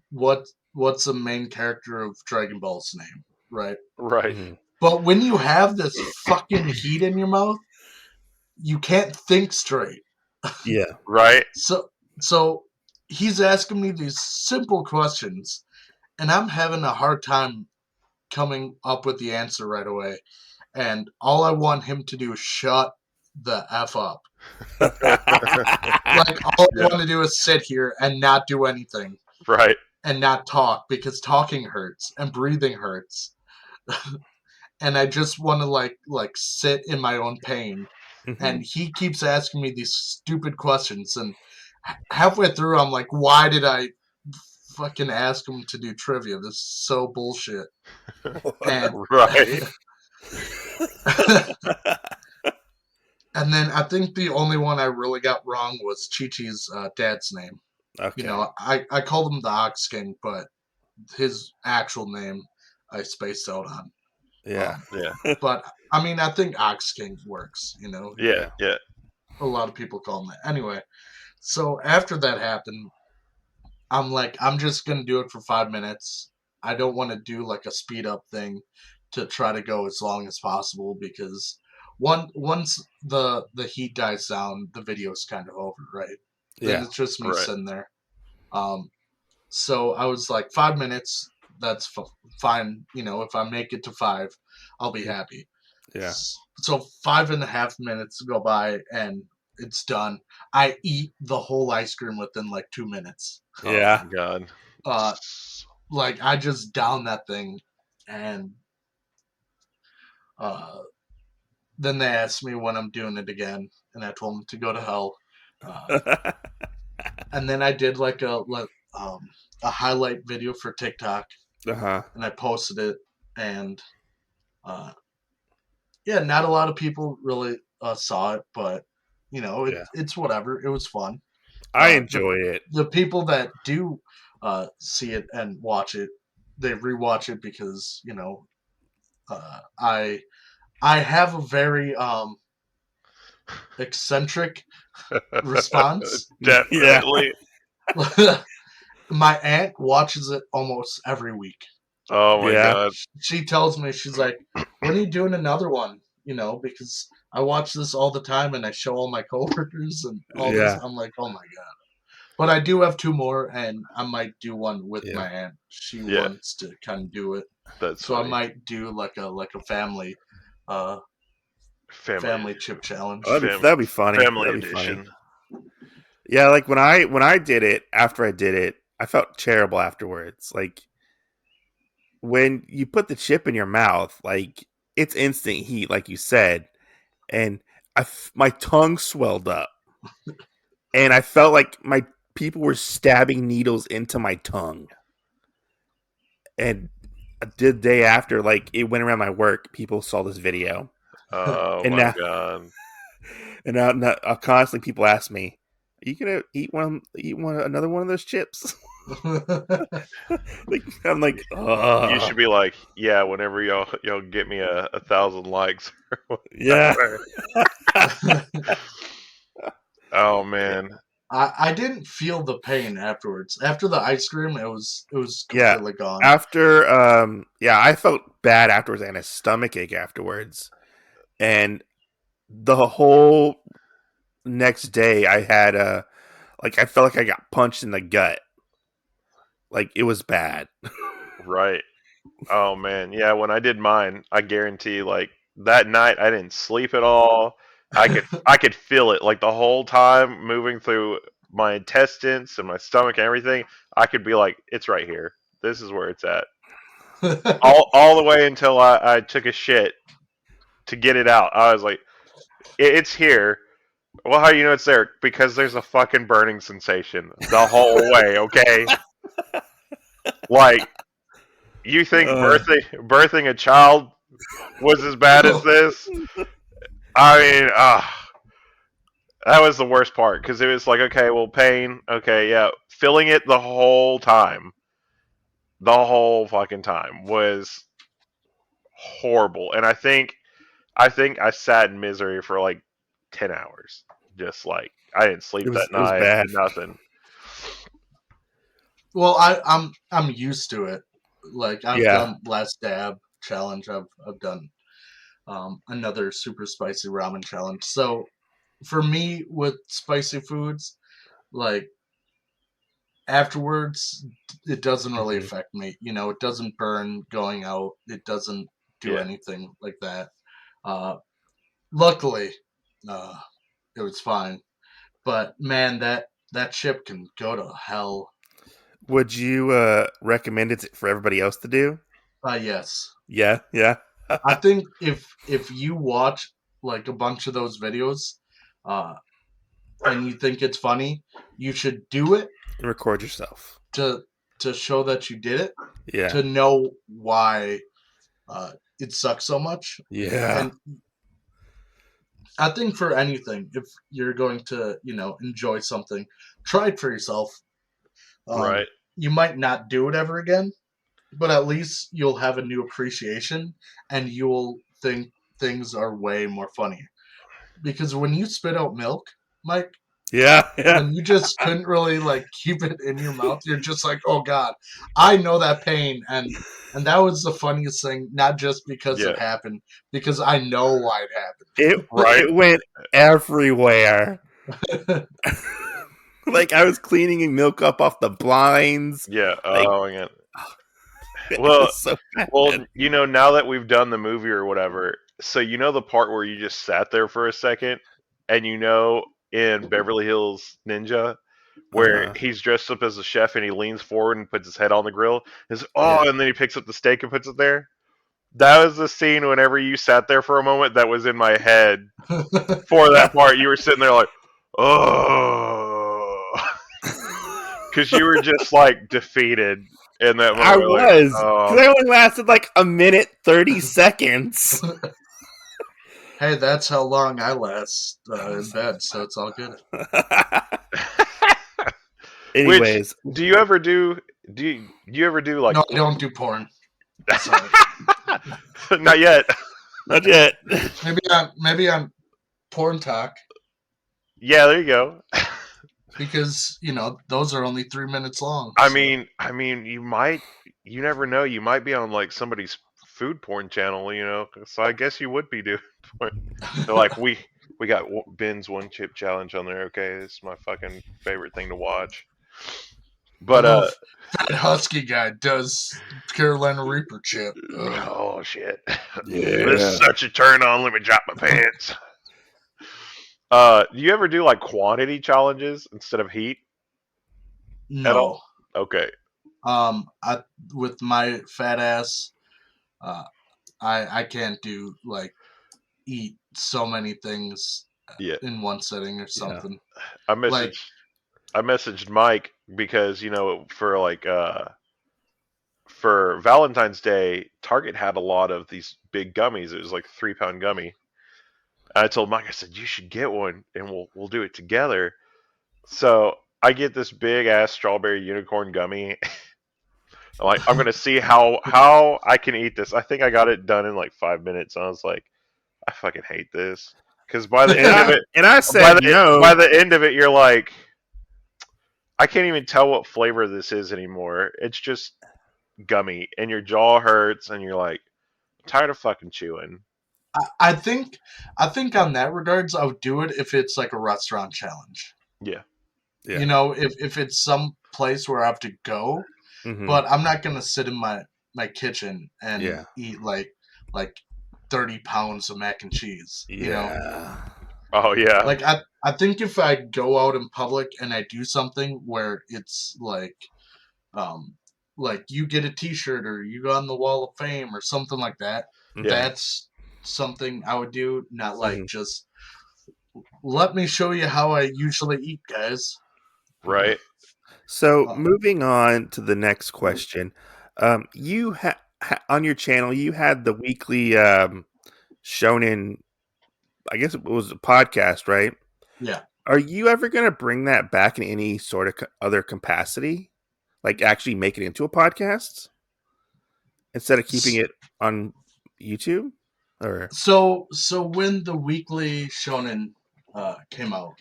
what's the main character of Dragon Ball's name, right? Right. But when you have this fucking heat in your mouth, you can't think straight. Yeah. Right. So he's asking me these simple questions, and I'm having a hard time coming up with the answer right away. And all I want him to do is shut the F up. Like, all I want to do is sit here and not do anything. Right. And not talk, because talking hurts and breathing hurts. And I just want to like sit in my own pain. And he keeps asking me these stupid questions, and halfway through I'm like, why did I fucking ask him to do trivia? This is so bullshit. And right. And then I think the only one I really got wrong was Chi-Chi's dad's name. Okay. I called him the Ox King, but his actual name I spaced out on. Yeah. But I mean, I think Ox King works. Yeah. A lot of people call him that. Anyway, so after that happened, I'm like, I'm just gonna do it for 5 minutes. I don't want to do like a speed up thing to try to go as long as possible, because once the heat dies down, the video's kind of over, right? Then it's just me sitting there. So I was like, 5 minutes, that's fine. If I make it to 5, I'll be happy. Yeah. So 5.5 minutes go by and it's done. I eat the whole ice cream within like 2 minutes. Yeah. Oh my God. Like I just down that thing, and then they asked me when I'm doing it again, and I told them to go to hell. And then I did like a highlight video for TikTok, and I posted it, and not a lot of people really saw it, but it's whatever. It was fun. I enjoy it. The people that do see it and watch it, they rewatch it because I have a very eccentric response. Definitely. My aunt watches it almost every week. Oh my God. She tells me, she's like, when are you doing another one? Because I watch this all the time and I show all my coworkers and all this. I'm like, oh my God. But I do have 2 more, and I might do one with my aunt. She wants to kind of do it. That's so funny. I might do like a family chip challenge. Oh, that'd be funny. Family that'd be edition. Funny. Yeah, like when I did it, after I did it, I felt terrible afterwards. Like when you put the chip in your mouth, like it's instant heat, like you said, and my tongue swelled up, and I felt like my people were stabbing needles into my tongue. And the day after, like it went around my work, people saw this video. Oh and my God! And now constantly people ask me, "Are you gonna eat another one of those chips?" I'm like, ugh. You should be like, yeah. Whenever y'all get me 1,000 likes. Yeah. Oh man. I didn't feel the pain afterwards. After the ice cream, it was completely gone. After I felt bad afterwards and a stomach ache afterwards. And the whole next day I had I felt like I got punched in the gut. Like it was bad. Right. Oh man. Yeah, when I did mine, I guarantee like that night I didn't sleep at all. I could feel it like the whole time moving through my intestines and my stomach and everything. I could be like, it's right here. This is where it's at. all the way until I took a shit to get it out. I was like, it's here. Well, how do you know it's there? Because there's a fucking burning sensation the whole way, okay? Like, you think birthing a child was as bad as this? I mean, that was the worst part because it was like, okay, well, pain, okay, yeah, feeling it the whole fucking time was horrible, and I think I sat in misery for like 10 hours, just like I didn't sleep that night, did nothing. Well, I'm used to it. Like I've done last dab challenge. I've done another super spicy ramen challenge. So for me with spicy foods, like afterwards, it doesn't really affect me. It doesn't burn going out. It doesn't do anything like that. Luckily, it was fine. But man, that chip can go to hell. Would you recommend it for everybody else to do? Yes. Yeah. I think if you watch like a bunch of those videos, and you think it's funny, you should do it and record yourself to show that you did it. Yeah. To know why it sucks so much. Yeah. And I think for anything, if you're going to enjoy something, try it for yourself. Right. You might not do it ever again, but at least you'll have a new appreciation and you'll think things are way more funny. Because when you spit out milk, Mike, Yeah. And you just couldn't really like keep it in your mouth. You're just like, oh God, I know that pain. And that was the funniest thing, not just because it happened, because I know why it happened. It went everywhere. Like I was cleaning milk up off the blinds. Yeah. Like, Yeah. Well, so now that we've done the movie or whatever, so the part where you just sat there for a second, and in Beverly Hills Ninja, where he's dressed up as a chef and he leans forward and puts his head on the grill, and then he picks up the steak and puts it there. That was the scene whenever you sat there for a moment that was in my head for that part. You were sitting there like, oh, because you were just like defeated. In that moment, I was. Because I only lasted like a minute 30 seconds. Hey, that's how long I last in bed, so it's all good. Anyways, do you ever do like? No, I don't do porn. Sorry. Not yet. Not yet. Maybe on Porn Talk. Yeah, there you go. Because those are only 3 minutes long. I mean, you never know. You might be on like somebody's food porn channel, So I guess you would be doing porn. They're like, we got Ben's one chip challenge on there. Okay, this is my fucking favorite thing to watch. But that husky guy does Carolina Reaper chip. Oh shit! Yeah. This is such a turn on. Let me drop my pants. Do you ever do like quantity challenges instead of heat? No. At all? Okay. With my fat ass, I can't do like eat so many things in one sitting or something. Yeah. I messaged Mike because for like for Valentine's Day, Target had a lot of these big gummies. It was like a 3-pound gummy. I told Mike, I said, you should get one and we'll do it together. So I get this big ass strawberry unicorn gummy. I'm gonna see how I can eat this. I think I got it done in like 5 minutes. And I was like, I fucking hate this. Because by the end of it, and I said no. By the end of it, you're like, I can't even tell what flavor this is anymore. It's just gummy, and your jaw hurts, and you're like, I'm tired of fucking chewing. I think on that regards, I would do it if it's like a restaurant challenge. Yeah. If it's some place where I have to go, but I'm not gonna sit in my kitchen and eat like 30 pounds of mac and cheese. Oh yeah. Like I think if I go out in public and I do something where it's like you get a T-shirt or you go on the Wall of Fame or something like that, that's something I would do. Not like just let me show you how I usually eat, guys. Right. So moving on to the next question, you on your channel you had the weekly Shonen. I guess it was a podcast, right? Yeah. Are you ever going to bring that back in any sort of other capacity? Like actually make it into a podcast instead of keeping it on YouTube? Or so when the weekly Shonen came out,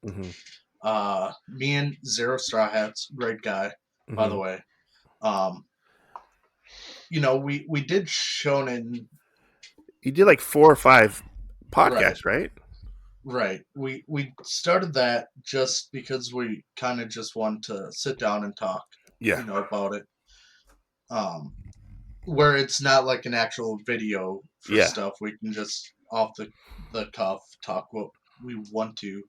me and Zero Straw Hats, great guy, by the way. We did Shonen. You did like 4 or 5 podcasts, right? Right. We started that just because we kind of just want to sit down and talk, about it. Where it's not like an actual video for stuff. We can just off the cuff talk what we want to.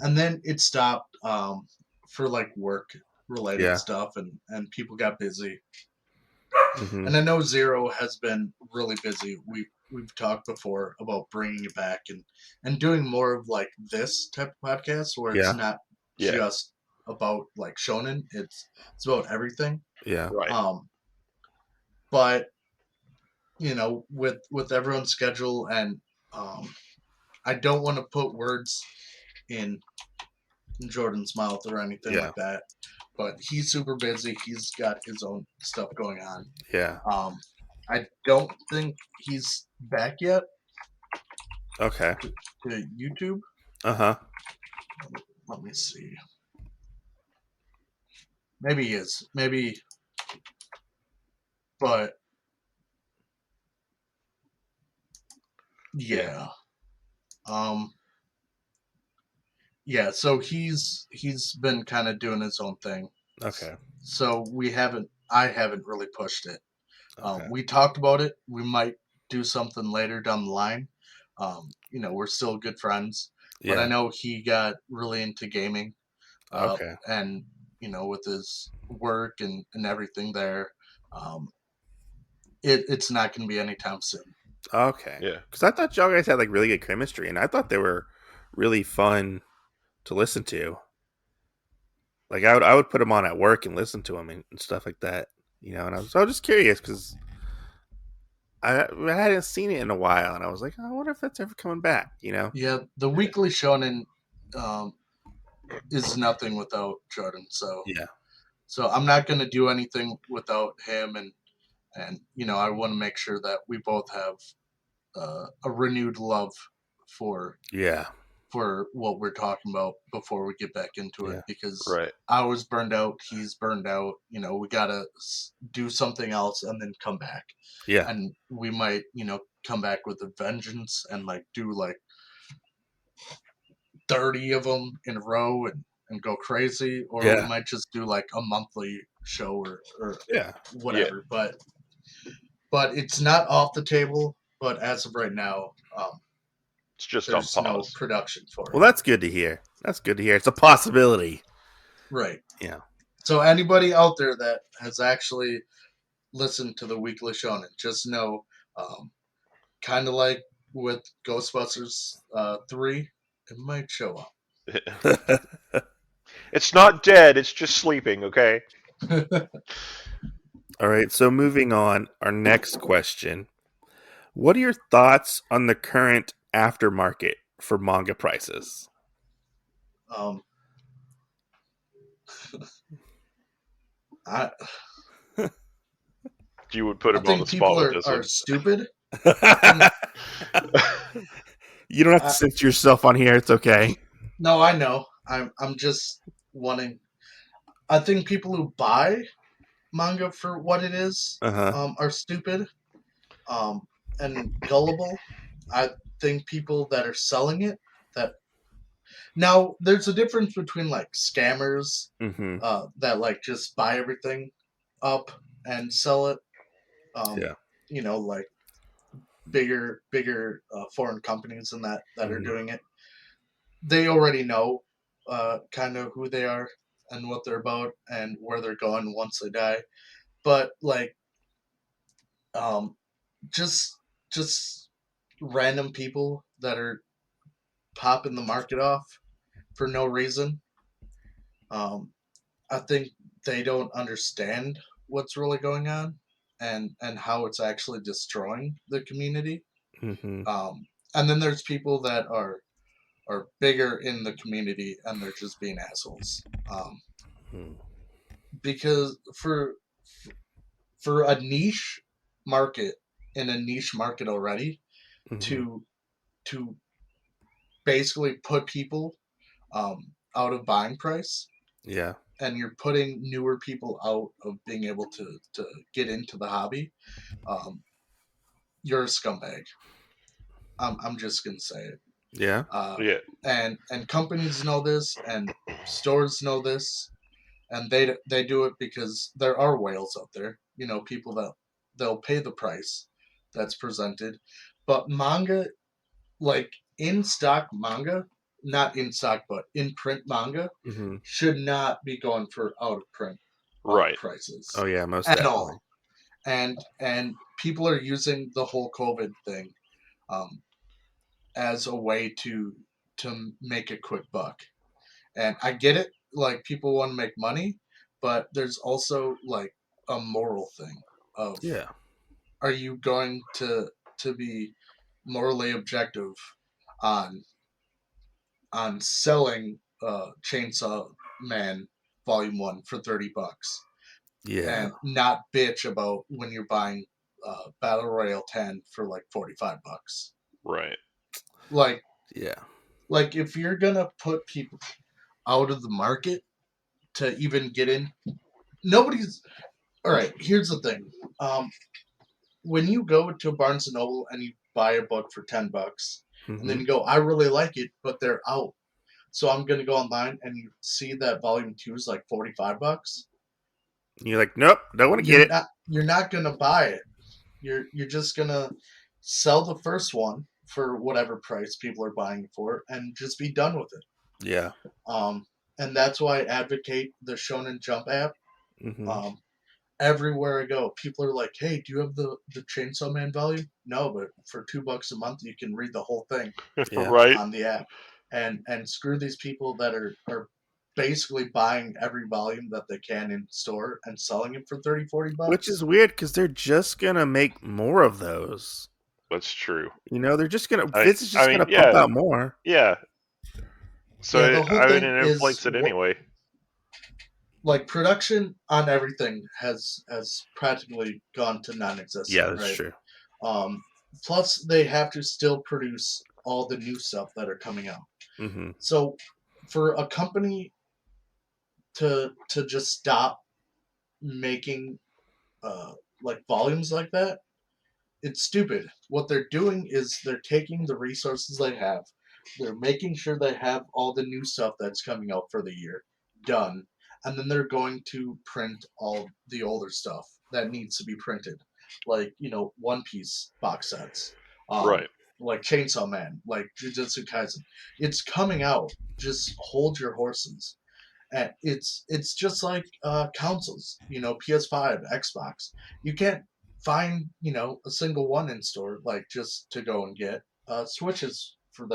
And then it stopped for like work related stuff and people got busy. And I know Zero has been really busy. We've talked before about bringing it back and doing more of like this type of podcast where it's not just about like Shonen. It's about everything. Yeah. Right. But with everyone's schedule and I don't want to put words in Jordan's mouth or anything like that. But he's super busy. He's got his own stuff going on. Yeah. I don't think he's back yet. Okay. To YouTube. Let me see. Maybe he is. Maybe, but yeah. Yeah, so he's been kind of doing his own thing. Okay. So I haven't really pushed it. Okay. We talked about it. We might do something later down the line. We're still good friends, but I Yeah. know he got really into gaming. Okay. And with his work and everything there, um, it's not going to be anytime soon. Okay. Yeah. Because I thought y'all guys had like really good chemistry, and I thought they were really fun to listen to. Like I would put them on at work and listen to them and stuff like that. And I was just curious because I hadn't seen it in a while, and I was like, oh, I wonder if that's ever coming back. Yeah, the weekly shonen um, is nothing without Jordan. Yeah. So I'm not going to do anything without him, and I want to make sure that we both have a renewed love for Yeah. what we're talking about before we get back into it, Yeah. because Right. I was burned out, he's burned out. We gotta do something else and then come back, Yeah. and we might come back with a vengeance and like do like 30 of them in a row and go crazy, or we Yeah. might just do like a monthly show or Yeah. whatever. But it's not off the table. But as of right now, It's just on there's no pause. production for Well, it. that's good to hear. That's good to hear. It's a possibility. Right. Yeah. So anybody out there that has actually listened to the Weekly Shonen, just know, kind of like with Ghostbusters 3, it might show up. It's not dead. It's just sleeping. Okay. All right. So moving on, our next question: what are your thoughts on the current aftermarket for manga prices? um, I You would put I him on the think people spot with this are one. stupid. I think You don't have to I, censor yourself on here. It's okay. no, I know. I'm just wanting. I think people who buy manga for what it is Uh huh. are stupid, um, and gullible. I think people that are selling it, that now there's a difference between like scammers Mm-hmm. that like just buy everything up and sell it. Um, Yeah. like bigger foreign companies and that are Mm-hmm. doing it. They already know kind of who they are and what they're about and where they're going once they die. But like um, just just random people that are popping the market off for no reason. Um, I think they don't understand what's really going on and how it's actually destroying the community. Mm-hmm. And then there's people that are bigger in the community and they're just being assholes. Because for a niche market, in a niche market already, Mm-hmm. to to basically put people out of buying price, Yeah. and you're putting newer people out of being able to get into the hobby, um, you're a scumbag. I'm just gonna say it. Yeah. Uh, Yeah. and companies know this, and stores know this, and they do it because there are whales out there. People that they'll pay the price that's presented, but manga, like in stock manga, not in stock but in print manga, Mm-hmm. should not be going for out of print Right. prices Oh yeah, most at definitely. all. And people are using the whole COVID thing um, as a way to make a quick buck. And I get it, like people want to make money, but there's also like a moral thing of, Yeah. are you going to be morally objective on selling Chainsaw Man Volume 1 for $30 Yeah. and not bitch about when you're buying Battle Royale 10 for like $45? Right. Like Yeah. if you're gonna put people out of the market to even get in. Nobody's all right. Here's the thing: when you go to Barnes and Noble and you buy a book for $10, and then you go, I really like it, but they're out, so I'm gonna go online, and you see that volume 2 is like $45. You're like, nope, don't want to get it. You're not gonna buy it. You're just gonna sell the first one for whatever price people are buying it for, and just be done with it. Yeah. And that's why I advocate the Shonen Jump app. Everywhere I go, people are like, "Hey, do you have the Chainsaw Man volume?" No, but for $2 a month, you can read the whole thing Right. on the app. And screw these people that are basically buying every volume that they can in store and selling it for $30-$40. Which is weird because they're just gonna make more of those. That's true. They're just gonna. Vince is just gonna yeah, pump out more. Yeah. So the whole thing it inflates it anyway. Like production on everything has practically gone to non-existent. Yeah, that's right? true. Plus, they have to still produce all the new stuff that are coming out. So, for a company to just stop making like volumes like that, it's stupid. What they're doing is they're taking the resources they have, they're making sure they have all the new stuff that's coming out for the year done, and then they're going to print all the older stuff that needs to be printed, like One Piece box sets, Right. like Chainsaw Man, like Jujutsu Kaisen. It's coming out. Just hold your horses. And it's just like consoles, PS5, Xbox. You can't find a single one in store like just to go and get. Switches for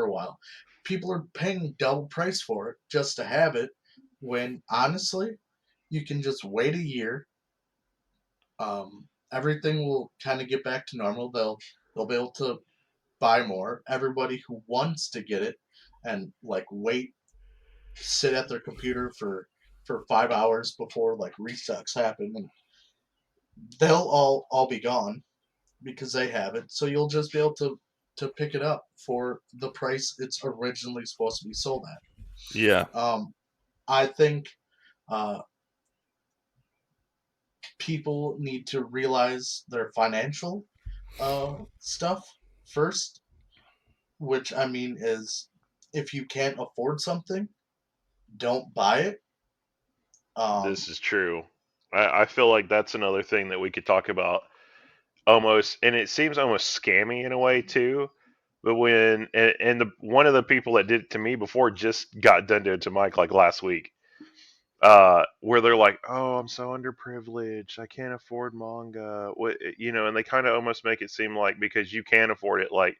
a while. People are paying double price for it just to have it, when honestly you can just wait a year. Everything will kind of get back to normal. They'll be able to buy more. Everybody who wants to get it and like sit at their computer for 5 hours before like restocks happen, and they'll all be gone because they have it. So you'll just be able to pick it up for the price it's originally supposed to be sold at. Yeah. I think people need to realize their financial stuff first, which I mean is, if you can't afford something, don't buy it. This is true. I feel like that's another thing that we could talk about almost, and it seems almost scammy in a way too. But when one of the people that did it to me before just got done doing it to Mike like last week, where they're like, "Oh, I'm so underprivileged, I can't afford manga," and they kind of almost make it seem like because you can afford it, like,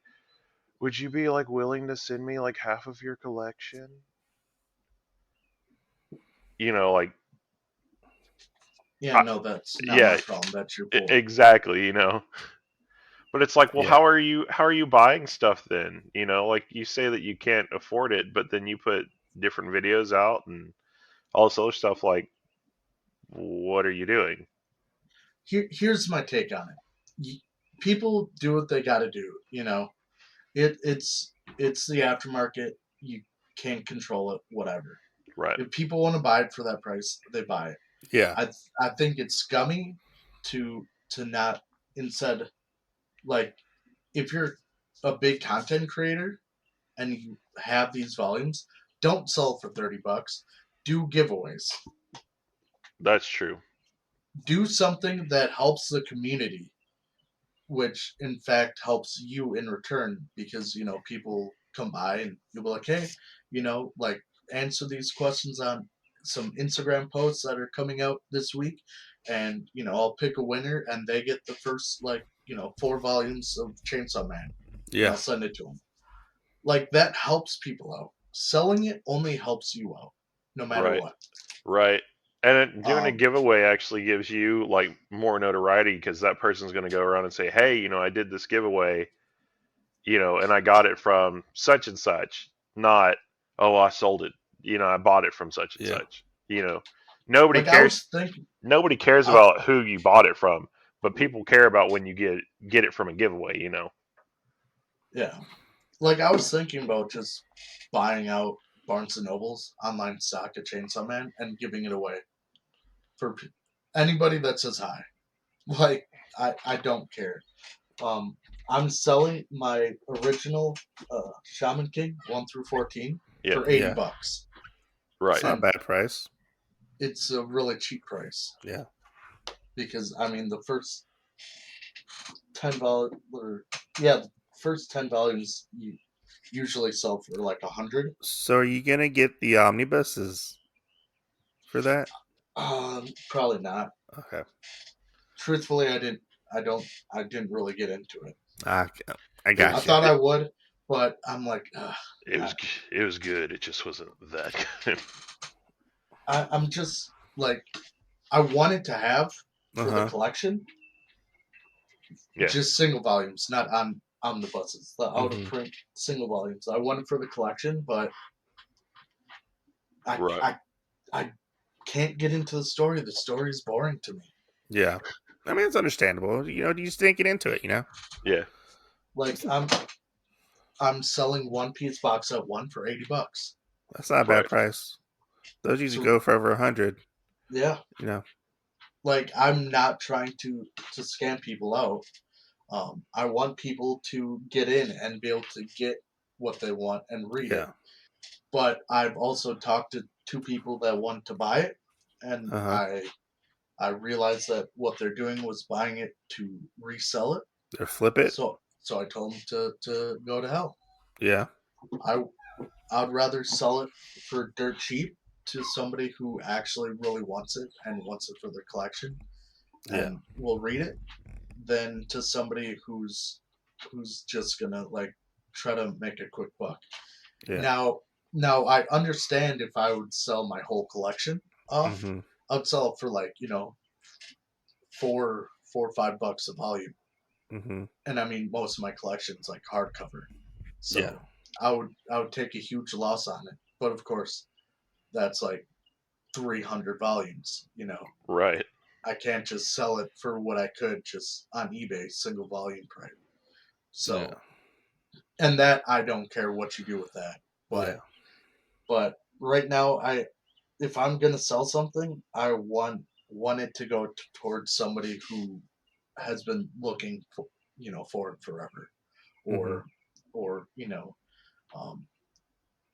would you be like willing to send me like half of your collection? Like. Yeah, no, that's not my problem. That's your pool. Exactly. But it's like, well, Yeah. how are you buying stuff then? Like you say that you can't afford it, but then you put different videos out and all this other stuff. Like, what are you doing? Here's my take on it. People do what they got to do. It's the aftermarket. You can't control it. Whatever. Right. If people want to buy it for that price, they buy it. Yeah. I think it's scummy to not, instead, like, if you're a big content creator and you have these volumes, don't sell for $30. Do giveaways. That's true. Do something that helps the community, which in fact helps you in return, because people come by and you'll be like, hey, like, answer these questions on some Instagram posts that are coming out this week, and I'll pick a winner and they get the first 4 volumes of Chainsaw Man. Yeah. I'll send it to them. Like, that helps people out. Selling it only helps you out, no matter what. Right. And doing a giveaway actually gives you like more notoriety, because that person's going to go around and say, hey, I did this giveaway, and I got it from such and such, not, oh, I sold it, I bought it from such and such. Nobody like, cares. Nobody cares about who you bought it from, but people care about when you get it from a giveaway. Yeah. Like, I was thinking about just buying out Barnes and Noble's online stock of Chainsaw Man and giving it away for anybody that says hi. Like, I don't care. I'm selling my original Shaman King 1 through 14 for $80. Right. It's not a bad price. It's a really cheap price. Yeah. Because I mean the first 10 volumes, first 10 volumes you usually sell for like 100. So are you gonna get the omnibuses for that? Probably not. Okay. Truthfully, I didn't really get into it. I I got you. thought I would, but I'm like, it was good. It just wasn't that good. I'm just like, I wanted to have for the collection, just single volumes, not on omnibuses, the out of print single volumes. I wanted for the collection, but I can't get into the story. The story is boring to me. Yeah. I mean, it's understandable. You just didn't get into it, Yeah. Like, I'm selling One Piece box set 1 for $80. That's not a bad price. Those usually go for over 100. Yeah. Like, I'm not trying to scam people out. I want people to get in and be able to get what they want and read it. But I've also talked to 2 people that want to buy it, and I realized that what they're doing was buying it to resell it. Or flip it. So I told them to go to hell. Yeah. I'd rather sell it for dirt cheap to somebody who actually really wants it and wants it for their collection and will read it than to somebody who's just gonna like try to make a quick buck. Yeah. Now I understand if I would sell my whole collection off, I'd sell it for like, $4 or $5 a volume. And I mean, most of my collection's like hardcover, so I would take a huge loss on it. But of course, that's like 300 volumes. Right. I can't just sell it for what I could just on eBay single volume price. So, and that I don't care what you do with that, but right now if I'm gonna sell something, I want it to go towards somebody who has been looking for it forever, or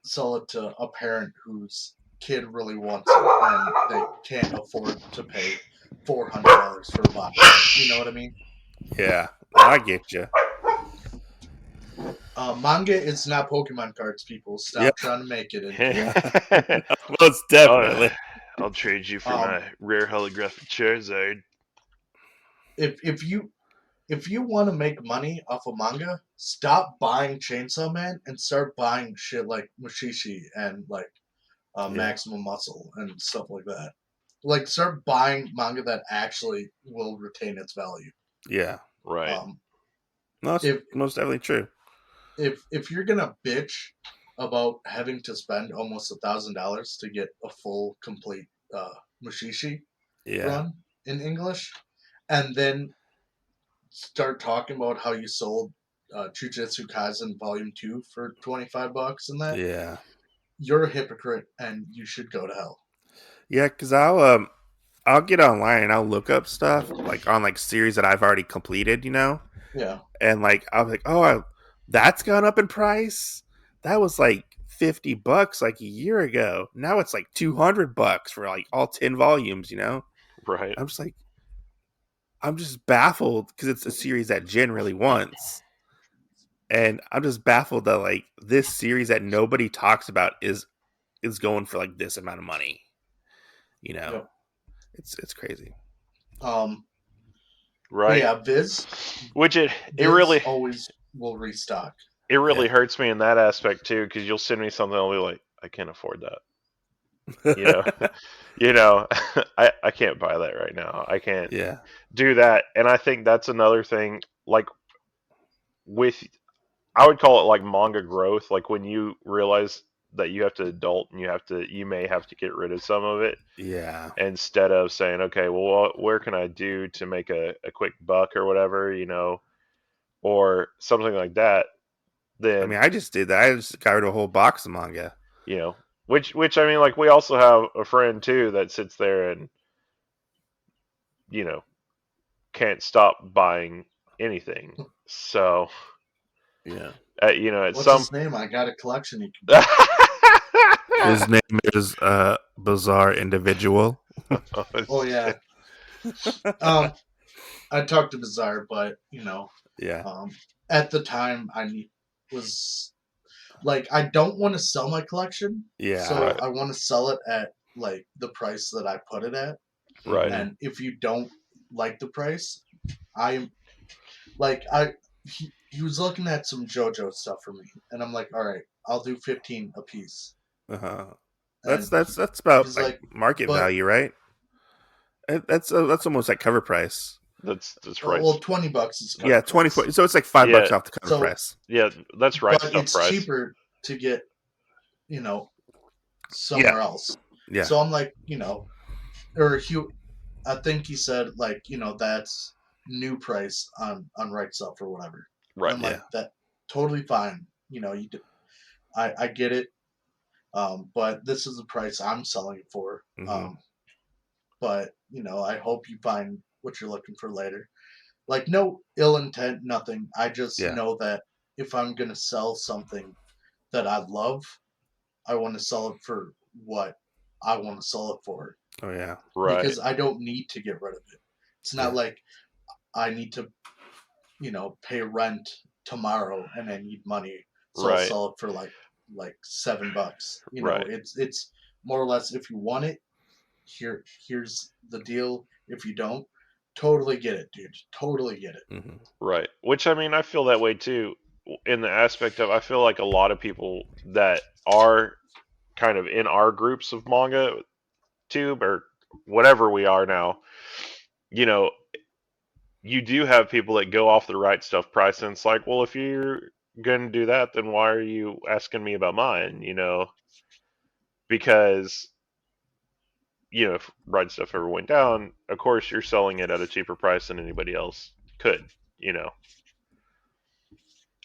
sell it to a parent whose kid really wants it and they can't afford to pay $400 for a box. You know what I mean? Yeah, I get you. Manga is not Pokemon cards, people. Stop trying to make it into Most definitely. I'll trade you for my rare holographic Charizard. If you want to make money off of manga, stop buying Chainsaw Man and start buying shit like Mushishi and like Maximum Muscle and stuff like that. Like, start buying manga that actually will retain its value. Yeah. Right. No, it's most definitely true. If you're gonna bitch about having to spend almost $1,000 to get a full, complete Mushishi run in English, and then start talking about how you sold Jujutsu Kaisen Volume 2 for $25 and that, you're a hypocrite and you should go to hell. Yeah, because I'll get online and I'll look up stuff like on like series that I've already completed, Yeah. And like I was like, oh, that's gone up in price. That was like $50 like a year ago. Now it's like $200 for like all 10 volumes. Right. I'm just baffled because it's a series that Jen really wants, and I'm just baffled that like this series that nobody talks about is going for like this amount of money. It's crazy. Right. Yeah, Viz. Which it really always will restock. It really hurts me in that aspect too, because you'll send me something, I'll be like, I can't afford that. I can't buy that right now. I can't do that. And I think that's another thing, like I would call it like manga growth, like when you realize that you have to adult and you may have to get rid of some of it. Yeah. Instead of saying, okay, well, where can I do to make a quick buck or whatever, or something like that. Then I mean, I just did that. I just got rid of a whole box of manga. Which I mean, like, we also have a friend too that sits there and you know can't stop buying anything. So Yeah. at What's some his name? I got a collection he can. His name is Bizarre Individual. Oh yeah. I talked to Bizarre, but Yeah. at the time was like I don't want to sell my collection, Yeah. so Right. I want to sell it at like the price that I put it at. Right. And if you don't like the price, I'm like he was looking at some JoJo stuff for me, and I'm like, all right, I'll do 15 a piece. Uh-huh. And That's about he's like like, market but value, right? That's almost like cover price. That's right. well, $20 is cover Yeah, price. 24. So it's like $5 Yeah. off the cover So, price. Yeah, that's right but stuff it's price. cheaper to get Yeah. somewhere else. Yeah. So I'm like, or I think he said like, that's new price on right stuff or whatever. Right. And I'm like, that totally fine. I get it. But this is the price I'm selling it for. Mhm. But I hope you find what you're looking for later. Like no ill intent, nothing. I just Yeah. know that if I'm gonna sell something that I love, I want to sell it for what I want to sell it for. Oh yeah. Right. Because I don't need to get rid of it. It's not like I need to, pay rent tomorrow and I need money, so I'll Right. sell it for like $7. Right. It's more or less if you want it, here's the deal. If you don't, totally get it, dude. Totally get it. Mm-hmm. Right. Which I mean, I feel that way too. In the aspect of, I feel like a lot of people that are kind of in our groups of manga tube or whatever we are now, you know, you do have people that go off the right stuff price, and it's like, well, if you're gonna do that, then why are you asking me about mine? Because if right stuff ever went down, of course you're selling it at a cheaper price than anybody else could. You know,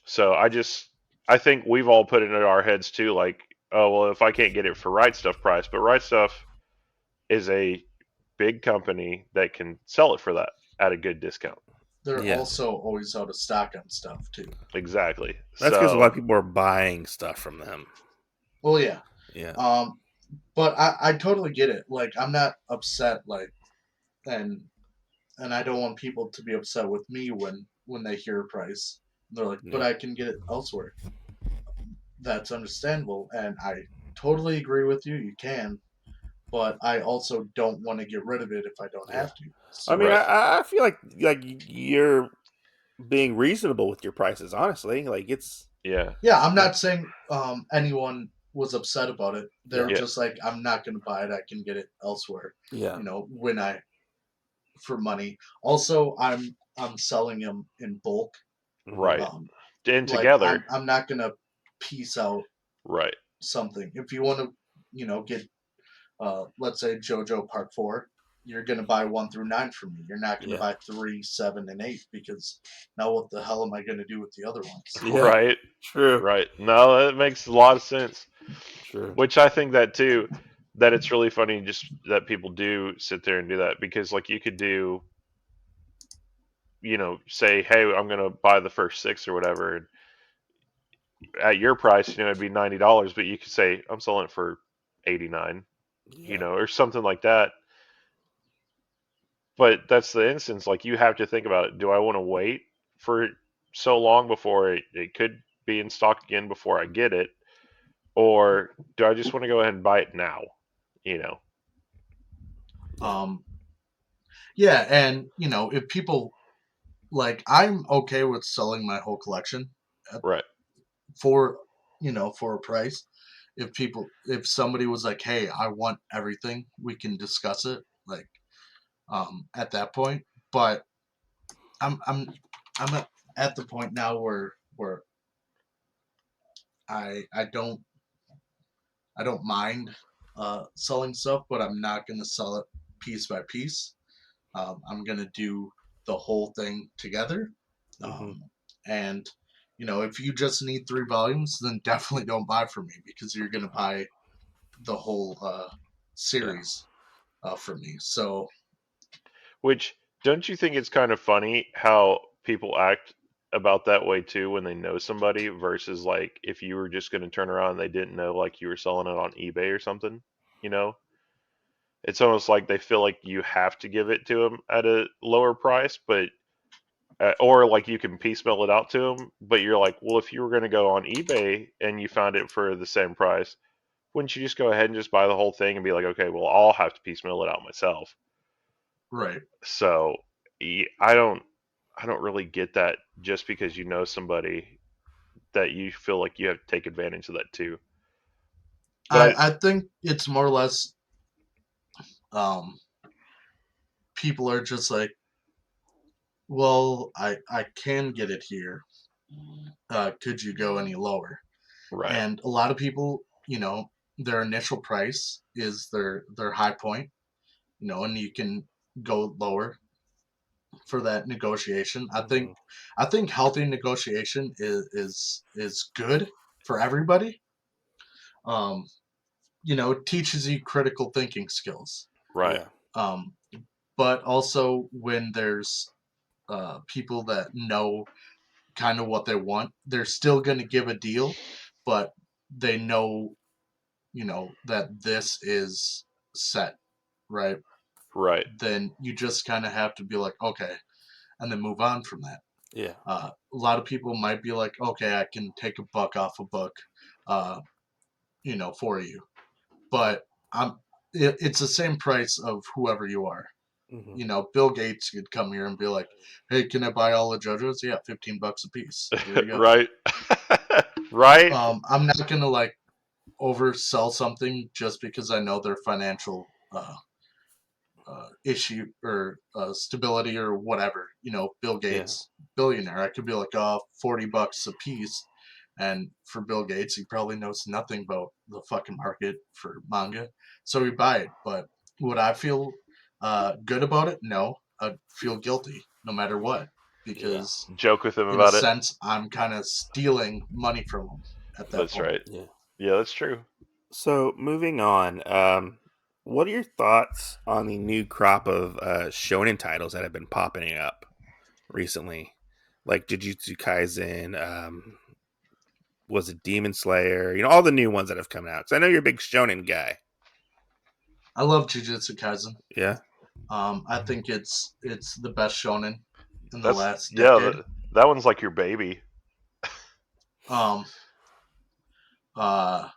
so I think we've all put it in our heads too, like, oh well, if I can't get it for right stuff price, but right stuff is a big company that can sell it for that at a good discount. They're Yeah. also always out of stock on stuff too. Exactly. That's because a lot So of people are buying stuff from them. Well, yeah. Yeah. But I totally get it. Like I'm not upset. Like and I don't want people to be upset with me when they hear a price. They're like, but Yeah. I can get it elsewhere. That's understandable, and I totally agree with you. You can, but I also don't want to get rid of it if I don't Yeah. have to. I mean, Right. I feel like you're being reasonable with your prices. Honestly, like it's yeah, Yeah, I'm not saying anyone was upset about it. They're Yeah. just like, I'm not going to buy it. I can get it elsewhere. yeah. When I for money. Also, I'm selling them in bulk. right. Um, And like together, I'm not going to piece out right, something. If you want to, get let's say JoJo Part 4, you're going to buy 1 through 9 from me. You're not going to Yeah. buy 3, 7, and 8 because now what the hell am I going to do with the other ones? Yeah. right, True. right. No, that makes a lot of sense. True. Which I think that too, that it's really funny just that people do sit there and do that because, like, you could do, say, hey, I'm gonna buy the first 6 or whatever, and at your price, it'd be $90, but you could say I'm selling it for 89, Yeah. or something like that. But that's the instance. Like, you have to think about it. Do I want to wait for so long before it could be in stock again before I get it, or do I just want to go ahead and buy it now? You know. Um, yeah, and if people like, I'm okay with selling my whole collection Right. for for a price. If somebody was like, hey, I want everything, we can discuss it like at that point. But I'm at the point now where I don't mind selling stuff, but I'm not going to sell it piece by piece. I'm going to do the whole thing together. Mm-hmm. And if you just need 3 volumes, then definitely don't buy from me, because you're going to buy the whole series from me. So, Which, don't you think it's kind of funny how people act about that way too when they know somebody versus like if you were just going to turn around and they didn't know, like you were selling it on eBay or something, you know? It's almost like they feel like you have to give it to them at a lower price, but or like you can piecemeal it out to them, but you're like, well, if you were going to go on eBay and you found it for the same price, wouldn't you just go ahead and just buy the whole thing and be like, okay, well, I'll have to piecemeal it out myself. right. So I don't really get that just because you know somebody that you feel like you have to take advantage of that too. But I think it's more or less um, people are just like, well, I can get it here. Could you go any lower? right, And a lot of people, their initial price is their high point, and you can go lower for that negotiation. Mm-hmm. I think healthy negotiation is good for everybody. Um, it teaches you critical thinking skills. right, Yeah. Um, but also when there's people that know kind of what they want, they're still going to give a deal, but they know, that this is set, right? right, Then you just kind of have to be like, okay, and then move on from that. Yeah. A lot of people might be like, okay, I can take a buck off a book, uh, for you, but it's the same price of whoever you are. Mm-hmm. Bill Gates could come here and be like, hey, can I buy all the JoJo's? Yeah, $15 a piece. Here you go. right, right, I'm not gonna like oversell something just because I know their financial issue or stability or whatever. Bill Yeah. Gates, billionaire. I could be like, oh, $40 a piece. And for Bill Gates, he probably knows nothing about the fucking market for manga. So we buy it. But would I feel good about it? No. I'd feel guilty no matter what. Yeah. Because joke with them in a about it. sense, I'm kind of stealing money from him at that That's point. right. Yeah. Yeah, that's true. So moving on, what are your thoughts on the new crop of shonen titles that have been popping up recently, like Jujutsu Kaisen? Was it Demon Slayer? All the new ones that have come out. Because I know you're a big shonen guy. I love Jujutsu Kaisen. Yeah. I think it's the best shonen in the That's last yeah. decade. That one's like your baby. Um, uh,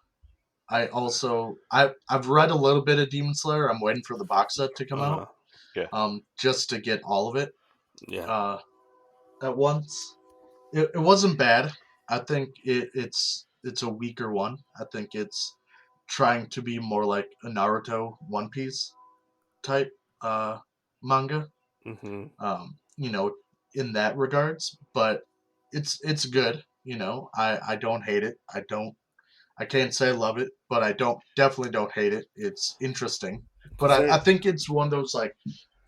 I've read a little bit of Demon Slayer. I'm waiting for the box set to come Uh out. huh. Yeah. Just to get all of it Yeah. at once. It wasn't bad. I think it's a weaker one. I think it's trying to be more like a Naruto One Piece type manga. Mm-hmm. Um, you know, in that regards, but it's good. I don't hate it. I can't say I love it, but I definitely don't hate it. It's interesting, but Because I think it's one of those like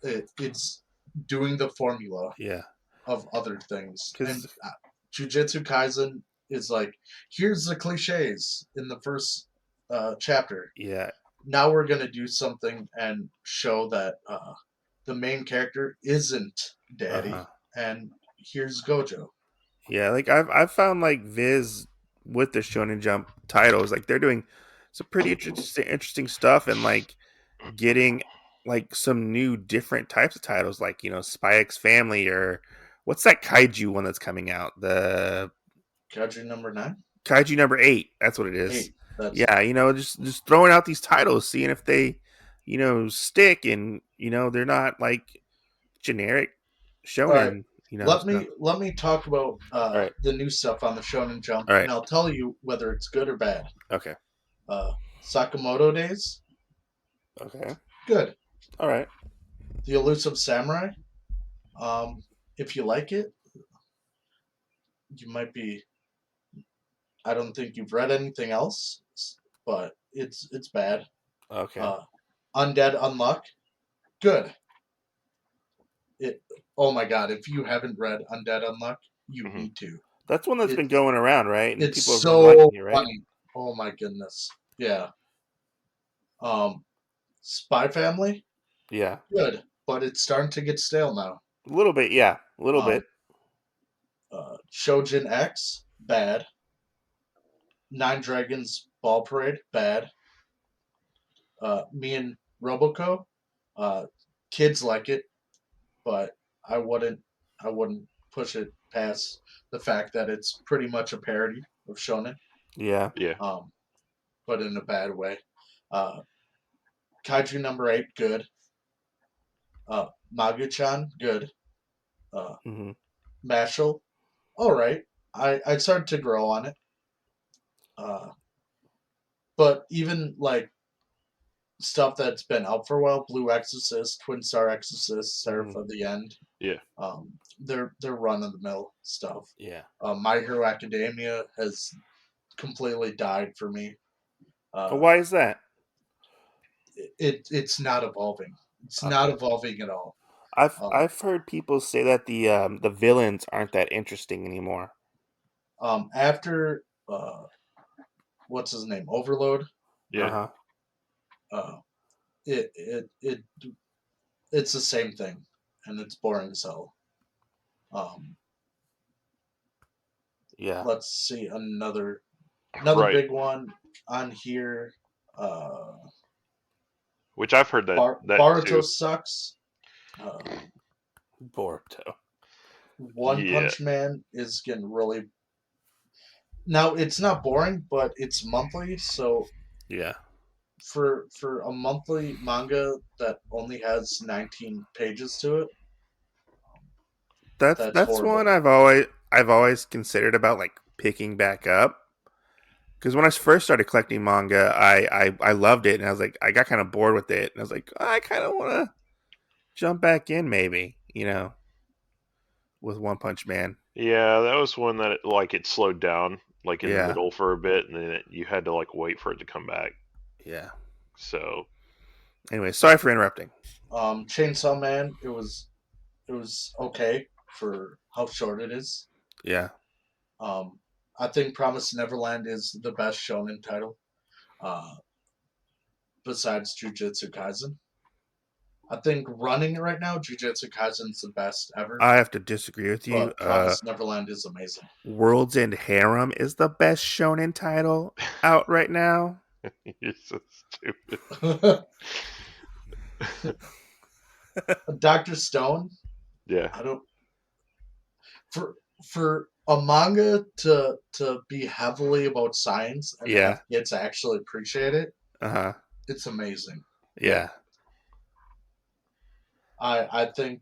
it's doing the formula yeah. of other things. And Because Jujutsu Kaisen is like, here's the cliches in the first chapter. yeah. Now we're gonna do something and show that the main character isn't Uh Daddy, huh. and here's Gojo. Yeah. Like I've found like Viz with the Shonen Jump titles, like they're doing some pretty interesting stuff, and like getting like some new different types of titles, like Spy X Family, or what's that kaiju one that's coming out? The Kaiju number 9, kaiju number 8. That's what it is. 8. That's Yeah, just throwing out these titles, seeing if they stick, and they're not like generic all right. shonen Let stuff. me let me talk about All right. the new stuff on the Shonen Jump, All and right. I'll tell you whether it's good or bad. Okay. Sakamoto Days, Okay. good. All right. The Elusive Samurai, if you like it, you might be. I don't think you've read anything else, but it's bad. Okay. Uh, Undead Unluck, good. It. Oh my god! If you haven't read Undead Unluck, you Hmm. need to. That's one that's been going around, right? And It's people have been so liking it, right? funny. Oh my goodness. Yeah. Spy Family, Yeah, good, but it's starting to get stale now. a little bit. Yeah, a little Um, bit. Shojin X, bad. Nine Dragons Ball Parade, bad. Me and Roboco, uh, kids like it, but I wouldn't I wouldn't push it past the fact that it's pretty much a parody of shonen, Yeah. Yeah. um, but in a bad way. Uh, Kaiju number 8, good. Magu-chan, good. Uh, Hmm. Mashal, all right. I started to grow on it, uh, but even like stuff that's been out for a while, Blue Exorcist, Twin Star Exorcist, Seraph Hmm. of the End, Yeah. they're run of the mill stuff. Yeah. My Hero Academia has completely died for me. Why is that? It's not evolving. It's not Okay. evolving at all. I've heard people say that the villains aren't that interesting anymore. After what's his name, Overload, Uh Yeah. huh. uh, it it it it's the same thing, and it's boring as hell. Um, Yeah. let's see another Right. big one on here. Uh, Which I've heard that Baruto too. sucks. Uh, Boruto. One Yeah. Punch Man is getting really. Now it's not boring, but it's monthly, so Yeah. for a monthly manga that only has 19 pages to it, that's That's one horrible. I've always considered about like picking back up. Because when I first started collecting manga, I loved it, and I was like, I got kind of bored with it, and I was like, I kind of want to jump back in, maybe, with One Punch Man. Yeah, that was one that it slowed down like in the Yeah, middle for a bit, and then you had to like wait for it to come back. yeah. So Anyway, sorry for interrupting. Chainsaw Man, it was okay for how short it is. Yeah, Um, I think Promise Neverland is the best shonen title, uh, besides Jujutsu Kaisen. I think running right now, Jujutsu Kaisen is the best ever, I have to disagree with you. but Promise Neverland is amazing. World's End Harem is the best shonen title out right now. you're so stupid. Doctor Stone, Yeah. I don't for for a manga to be heavily about science and Yeah. have kids actually appreciate it, Uh huh. it's amazing. Yeah. Yeah. I think,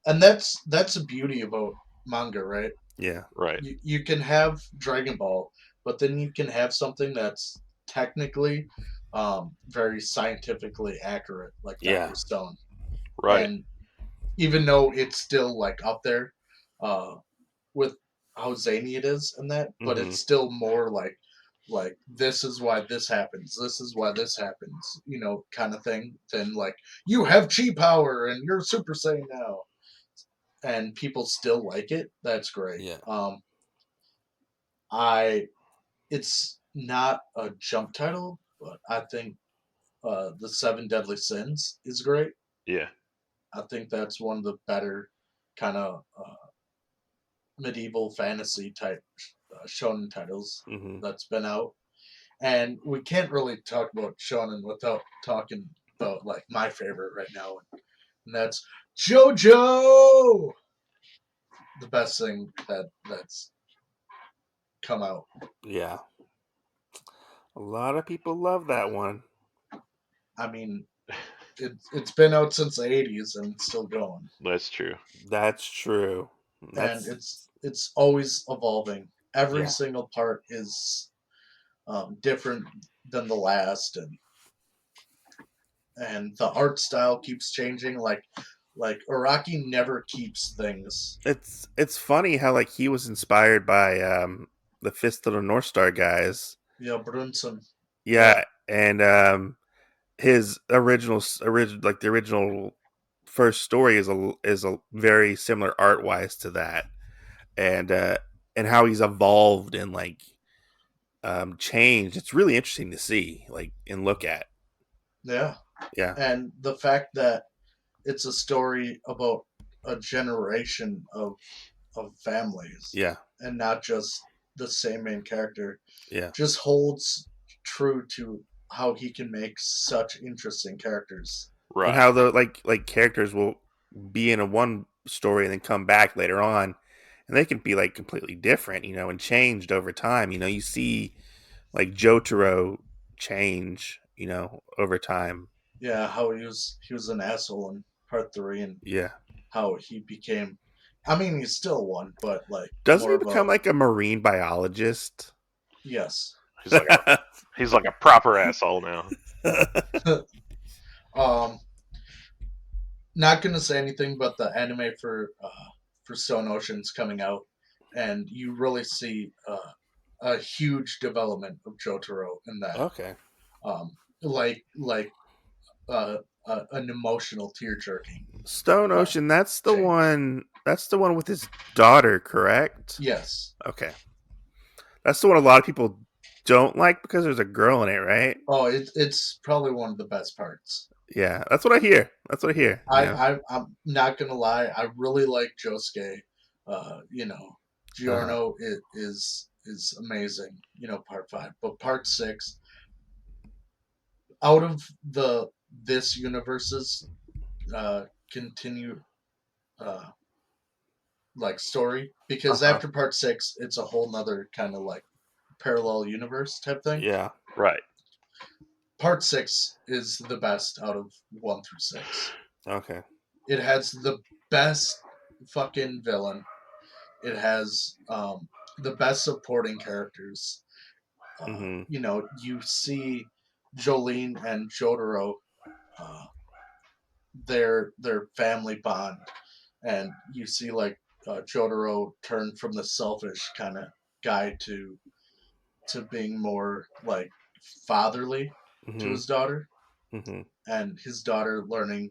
and that's the beauty about manga, right? Yeah. Right. You can have Dragon Ball, but then you can have something that's technically very scientifically accurate, like Yeah. Doctor Stone, Right. and even though it's still like up there uh, with how zany it is and that, but Mm-hmm. it's still more like this is why this happens, this is why this happens, kind of thing. Than like you have chi power and you're Super Saiyan now, and people still like it. That's great. Yeah. I It's not a jump title, but I think the Seven Deadly Sins is great. Yeah. I think that's one of the better kind of medieval fantasy type shonen titles Mm-hmm. that's been out. And we can't really talk about shonen without talking about like my favorite right now, and that's JoJo, the best thing that's come out. Yeah. A lot of people love that one. I mean, it's been out since the '80s and it's still going, That's true. That's true. and That's it's always evolving. Every yeah. single part is different than the last, and the art style keeps changing. Like Araki never keeps things. It's funny how like he was inspired by the Fist of the North Star guys. Yeah, Brunson. Yeah, Yeah, and his original like the original first story is a very similar art wise to that, and and how he's evolved and like changed. It's really interesting to see, like, and look at. Yeah. Yeah. And the fact that it's a story about a generation of families. Yeah. And not just the same main character. Yeah. Just holds true to how he can make such interesting characters. Right. And how the like characters will be in a one story and then come back later on, and they can be like completely different, you know, and changed over time. You know, you see like Jotaro change, you know, over time. Yeah, how he was an asshole in part 3, and Yeah. how he became. I mean, he's still one, but like, Doesn't more he become like a marine biologist? Yes. He's like a proper asshole now. Not gonna say anything, but the anime for Stone Ocean's coming out, and you really see a huge development of Jotaro in that. Okay. Like an emotional tear jerking. Stone Ocean, that's the one. That's the one with his daughter, correct? Yes. Okay. That's the one a lot of people don't like because there's a girl in it, right? Oh, it's probably one of the best parts. Yeah, that's what I hear. I'm not gonna lie. I really like Josuke. Giorno is amazing. Part 5, but part 6, out of this universe's continue like story, because after part 6, it's a whole nother kind of like parallel universe type thing. Yeah, right. Part 6 is the best out of 1 through 6. Okay. It has the best fucking villain. It has the best supporting characters. You see Jolene and Jotaro, their family bond, and you see like Jotaro turn from the selfish kind of guy to being more like fatherly to his daughter, and his daughter learning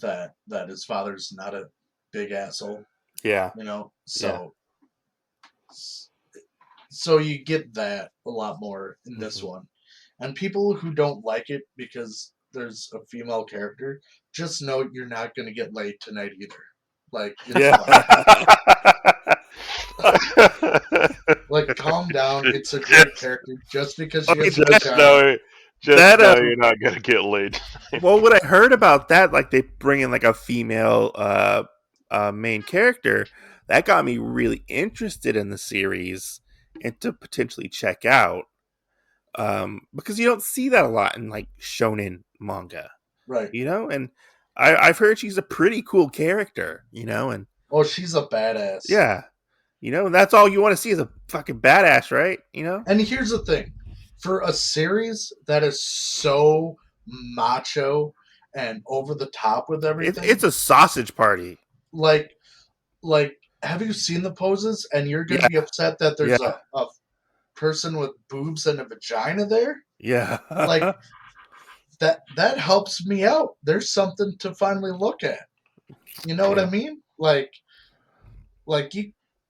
that his father's not a big asshole. Yeah. So you get that a lot more in this one. And people who don't like it because there's a female character, just know you're not going to get laid tonight either. Like, like, calm down. It's a great character. Just because she has a vagina. Just know you're not going to get laid. Well, what I heard about that, like they bring in like a female main character, that got me really interested in the series and to potentially check out. Because you don't see that a lot in like shonen manga. Right. And I've heard she's a pretty cool character, and she's a badass. Yeah. And that's all you want to see is a fucking badass, right? And here's the thing. For a series that is so macho and over the top with everything, it's a sausage party. Like, have you seen the poses? And you're going to be upset that there's a person with boobs and a vagina there? Yeah. Like, that helps me out. There's something to finally look at. You know what I mean? Like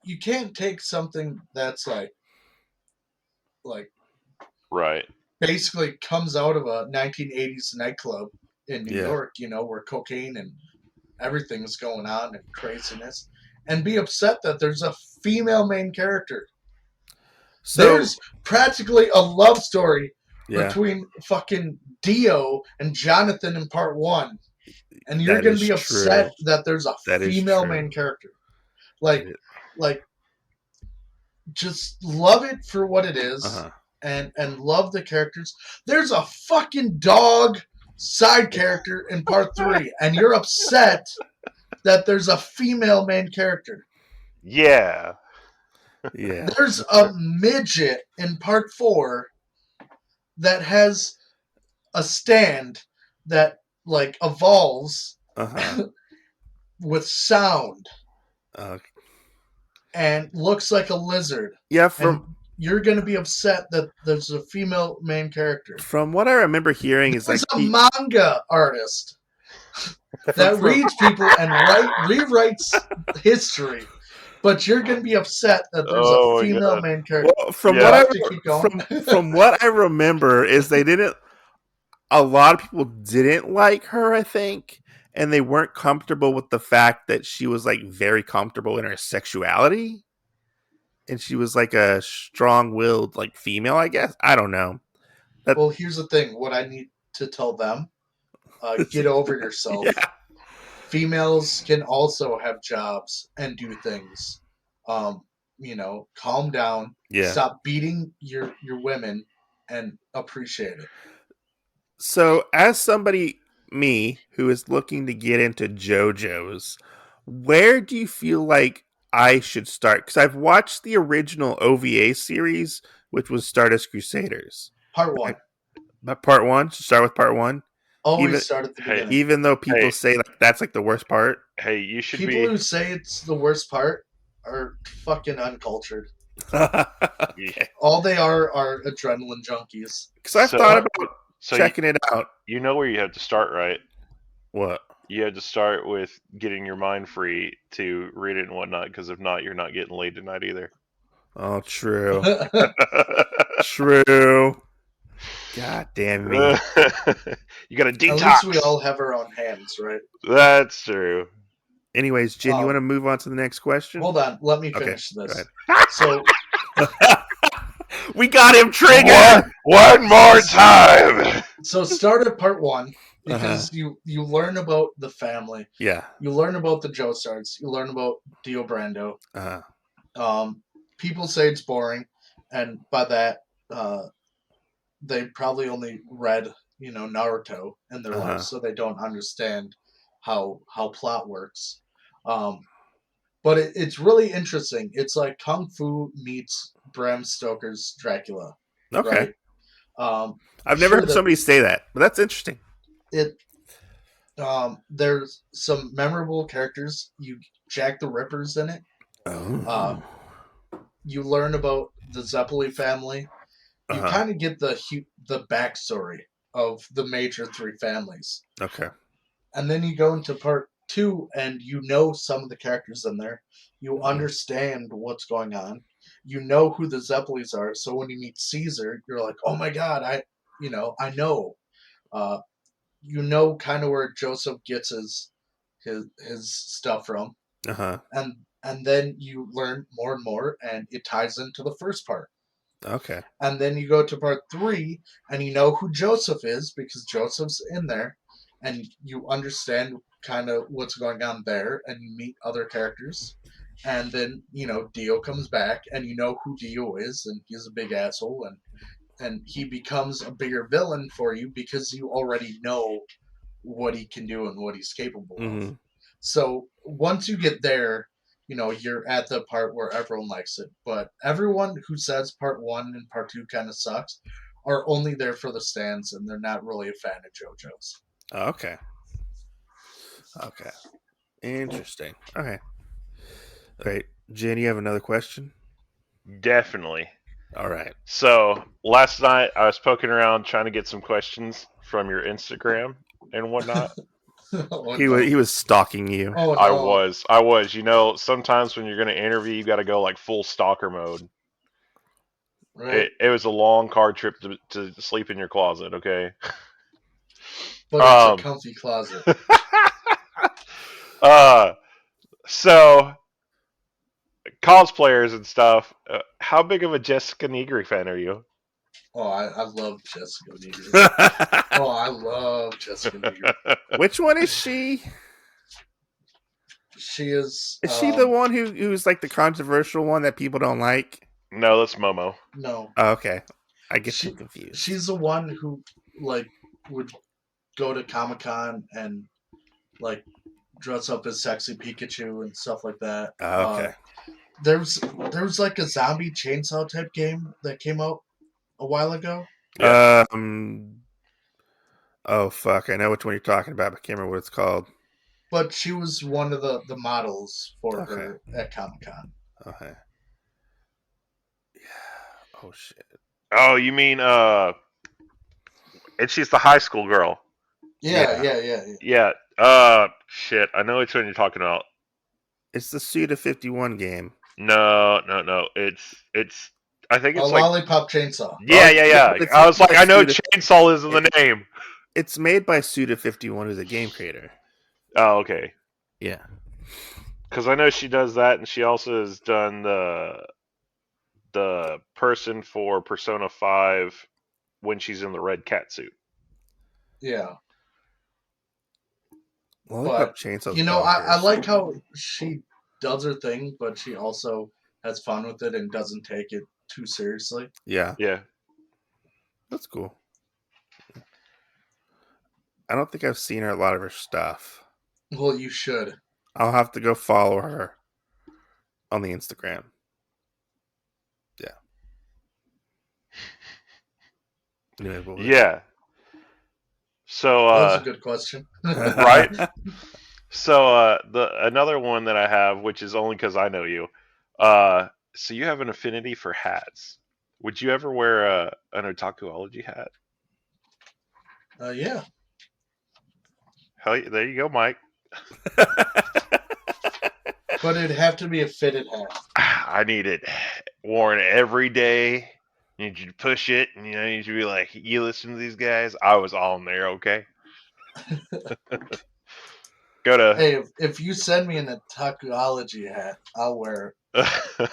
you can't take something that's like right, basically comes out of a 1980s nightclub in New York, where cocaine and everything is going on and craziness, and be upset that there's a female main character. So, there's practically a love story between fucking Dio and Jonathan in part 1, and you're going to be upset that there's a female main character. Like, just love it for what it is, and love the characters. There's a fucking dog side character in part 3, and you're upset that there's a female main character. Yeah. There's a midget in part 4 that has a stand that like evolves with sound. And looks like a lizard. Yeah, you're going to be upset that there's a female main character. From what I remember hearing, is like a manga artist that reads people and rewrites history. But you're gonna be upset that there's Oh a my female God. main character. Well, from You what have to keep going. from what I remember is they didn't. A lot of people didn't like her, I think, and they weren't comfortable with the fact that she was like very comfortable in her sexuality, and she was like a strong-willed like female. I guess I don't know. That Well, here's the thing. What I need to tell them: get over yourself. yeah, Females can also have jobs and do things. Calm down. yeah. Stop beating your women and appreciate it. So, as somebody me who is looking to get into JoJo's, where do you feel like I should start? Because I've watched the original OVA series, which was Stardust Crusaders. Part one. But part one, should start with part one. Always Even start at the Hey, beginning. even though people Hey. say like that's like the worst part. Hey, you should People be. who say it's the worst part are fucking uncultured. Okay. All they are adrenaline junkies. Because I've So- thought about So checking it out. you know where you have to start, right? What? You had to start with getting your mind free to read it and whatnot, because if not, you're not getting laid tonight either. Oh, true. True. God damn me. You got to At detox. least we all have our own hands, right? That's true. Anyways, Jen, you want to move on to the next question? Hold on, let me Okay, finish go this. ahead. So We got him triggered. One more time. start at part one because you learn about the family. Yeah. You learn about the Joestards. You learn about Dio Brando. People say it's boring, and by that, they probably only read, Naruto in their life, so they don't understand how plot works. But it's really interesting. It's like Kung Fu meets Bram Stoker's Dracula. Okay. Right? I've never heard somebody say that, but that's interesting. There's some memorable characters. Jack the Ripper's in it. Oh. You learn about the Zeppeli family. You kind of get the backstory of the major three families. Okay. And then you go into part two, and you know some of the characters in there. You understand what's going on. You know who the Zeppelis are. So when you meet Caesar, you're like, oh my god, I know. You know kind of where Joseph gets his stuff from. And then you learn more and more, and it ties into the first part. Okay. And then you go to part three, and you know who Joseph is because Joseph's in there, and you understand kind of what's going on there, and you meet other characters. And then, Dio comes back, and you know who Dio is, and he's a big asshole, and he becomes a bigger villain for you because you already know what he can do and what he's capable of. So once you get there, you're at the part where everyone likes it. But everyone who says part one and part two kind of sucks are only there for the stands, and they're not really a fan of JoJo's. Okay. Interesting. Okay. All right. Jen, you have another question? Definitely. All right. So last night I was poking around trying to get some questions from your Instagram and whatnot. He was stalking you. Oh, no. I was. Sometimes when you're going to interview, you got to go like full stalker mode. Right. It was a long car trip to sleep in your closet. Okay. But it's a comfy closet. So cosplayers and stuff. How big of a Jessica Negri fan are you? Oh, I love Jessica Negri. I love Jessica Negri. Which one is she? She is. Is she the one who's like the controversial one that people don't like? No, that's Momo. No. Oh, okay. I get you confused. She's the one who would go to Comic-Con and dress up as sexy Pikachu and stuff like that. Oh, okay. There was like a zombie chainsaw type game that came out a while ago. Yeah. Oh fuck! I know which one you're talking about, but I can't remember what it's called. But she was one of the models for her at Comic-Con. Okay. Yeah. Oh shit. Oh, you mean and she's the high school girl. Yeah. Yeah. Shit. I know which one you're talking about. It's the Suda 51 game. No. It's. I think A it's like. lollipop chainsaw. Yeah. But it's I made was like, by I know Suda. chainsaw is in the name. It's made by Suda51, who's a game creator. Oh, okay. Yeah. Because I know she does that, and she also has done the person for Persona 5 when she's in the red cat suit. Yeah. Lollipop But Chainsaw's I bonkers. like how she does her thing, but she also has fun with it and doesn't take it too seriously. Yeah, Yeah. that's cool. I don't think I've seen her a lot of her stuff. Well, you should. I'll have to go follow her on the Instagram. Yeah. Anyway, what was Yeah. So, That was a good question. right? So, the another one that I have, which is only because I know you. So you have an affinity for hats. Would you ever wear an Otakuology hat? Yeah. Hell, there you go, Mike. But it'd have to be a fitted hat. I need it worn every day. Need you to push it, and you need you to be like, you listen to these guys. I was on there, okay. Go to Hey, if you send me an Otakuology hat, I'll wear it.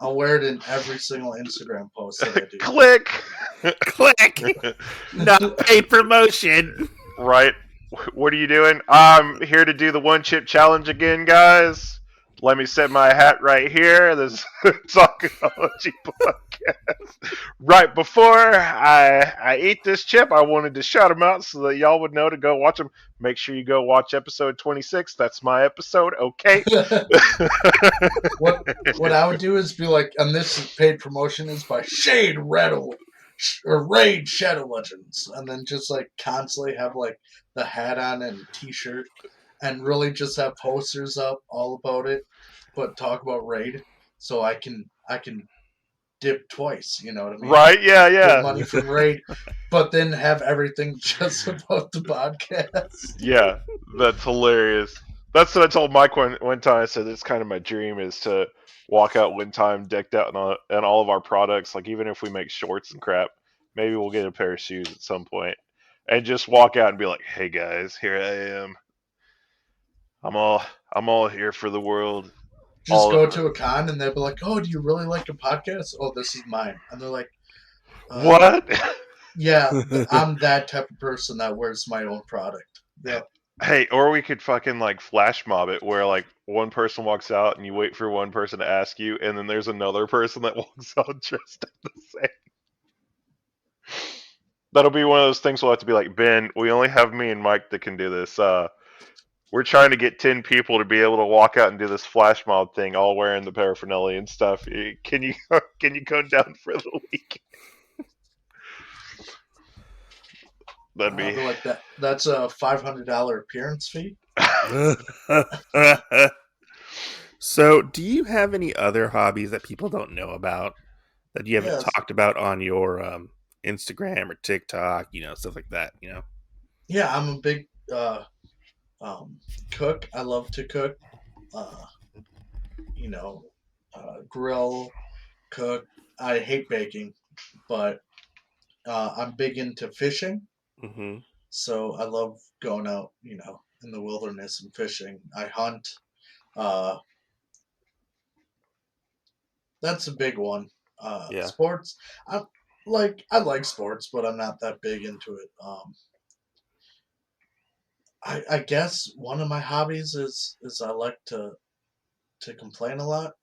I'll wear it in every single Instagram post that I do. click. Click. Not paid promotion. Right. What are you doing? I'm here to do the one chip challenge again, guys. Let me set my hat right here. This Psychology podcast. Right before I eat this chip, I wanted to shout them out so that y'all would know to go watch them. Make sure you go watch episode 26. That's my episode. Okay. What I would do is be like, and this paid promotion is by Shade Rattle or Raid Shadow Legends, and then just like constantly have like the hat on and T-shirt, and really just have posters up all about it, but talk about Raid, so I can dip twice. You know what I mean? Right? Yeah. Get money from Raid, but then have everything just about the podcast. Yeah. That's hilarious. That's what I told Mike one time. I said it's kind of my dream is to walk out one time decked out in all of our products. Like even if we make shorts and crap, maybe we'll get a pair of shoes at some point, and just walk out and be like, "Hey guys, here I am. I'm all here for the world." Just All go to a con and they'll be like, "Oh, do you really like a podcast? Oh, this is mine." And they're like, what? "Yeah, I'm that type of person that wears my own product." Yep. Hey, or we could fucking like flash mob it where like one person walks out and you wait for one person to ask you, and then there's another person that walks out dressed up the same. That'll be one of those things we'll have to be like, Ben, we only have me and Mike that can do this. We're trying to get 10 people to be able to walk out and do this flash mob thing, all wearing the paraphernalia and stuff. Can you can you come down for the week? That'd be They're like that. That's a $500 appearance fee. So, do you have any other hobbies that people don't know about that you haven't Yes. talked about on your Instagram or TikTok? Stuff like that. Yeah, I'm a big cook. I love to cook. Uh, you know, grill, cook. I hate baking, but I'm big into fishing. Mm-hmm. So I love going out, in the wilderness and fishing. I hunt. Uh, that's a big one. Yeah. Sports. I like sports, but I'm not that big into it. I guess one of my hobbies is I like to complain a lot,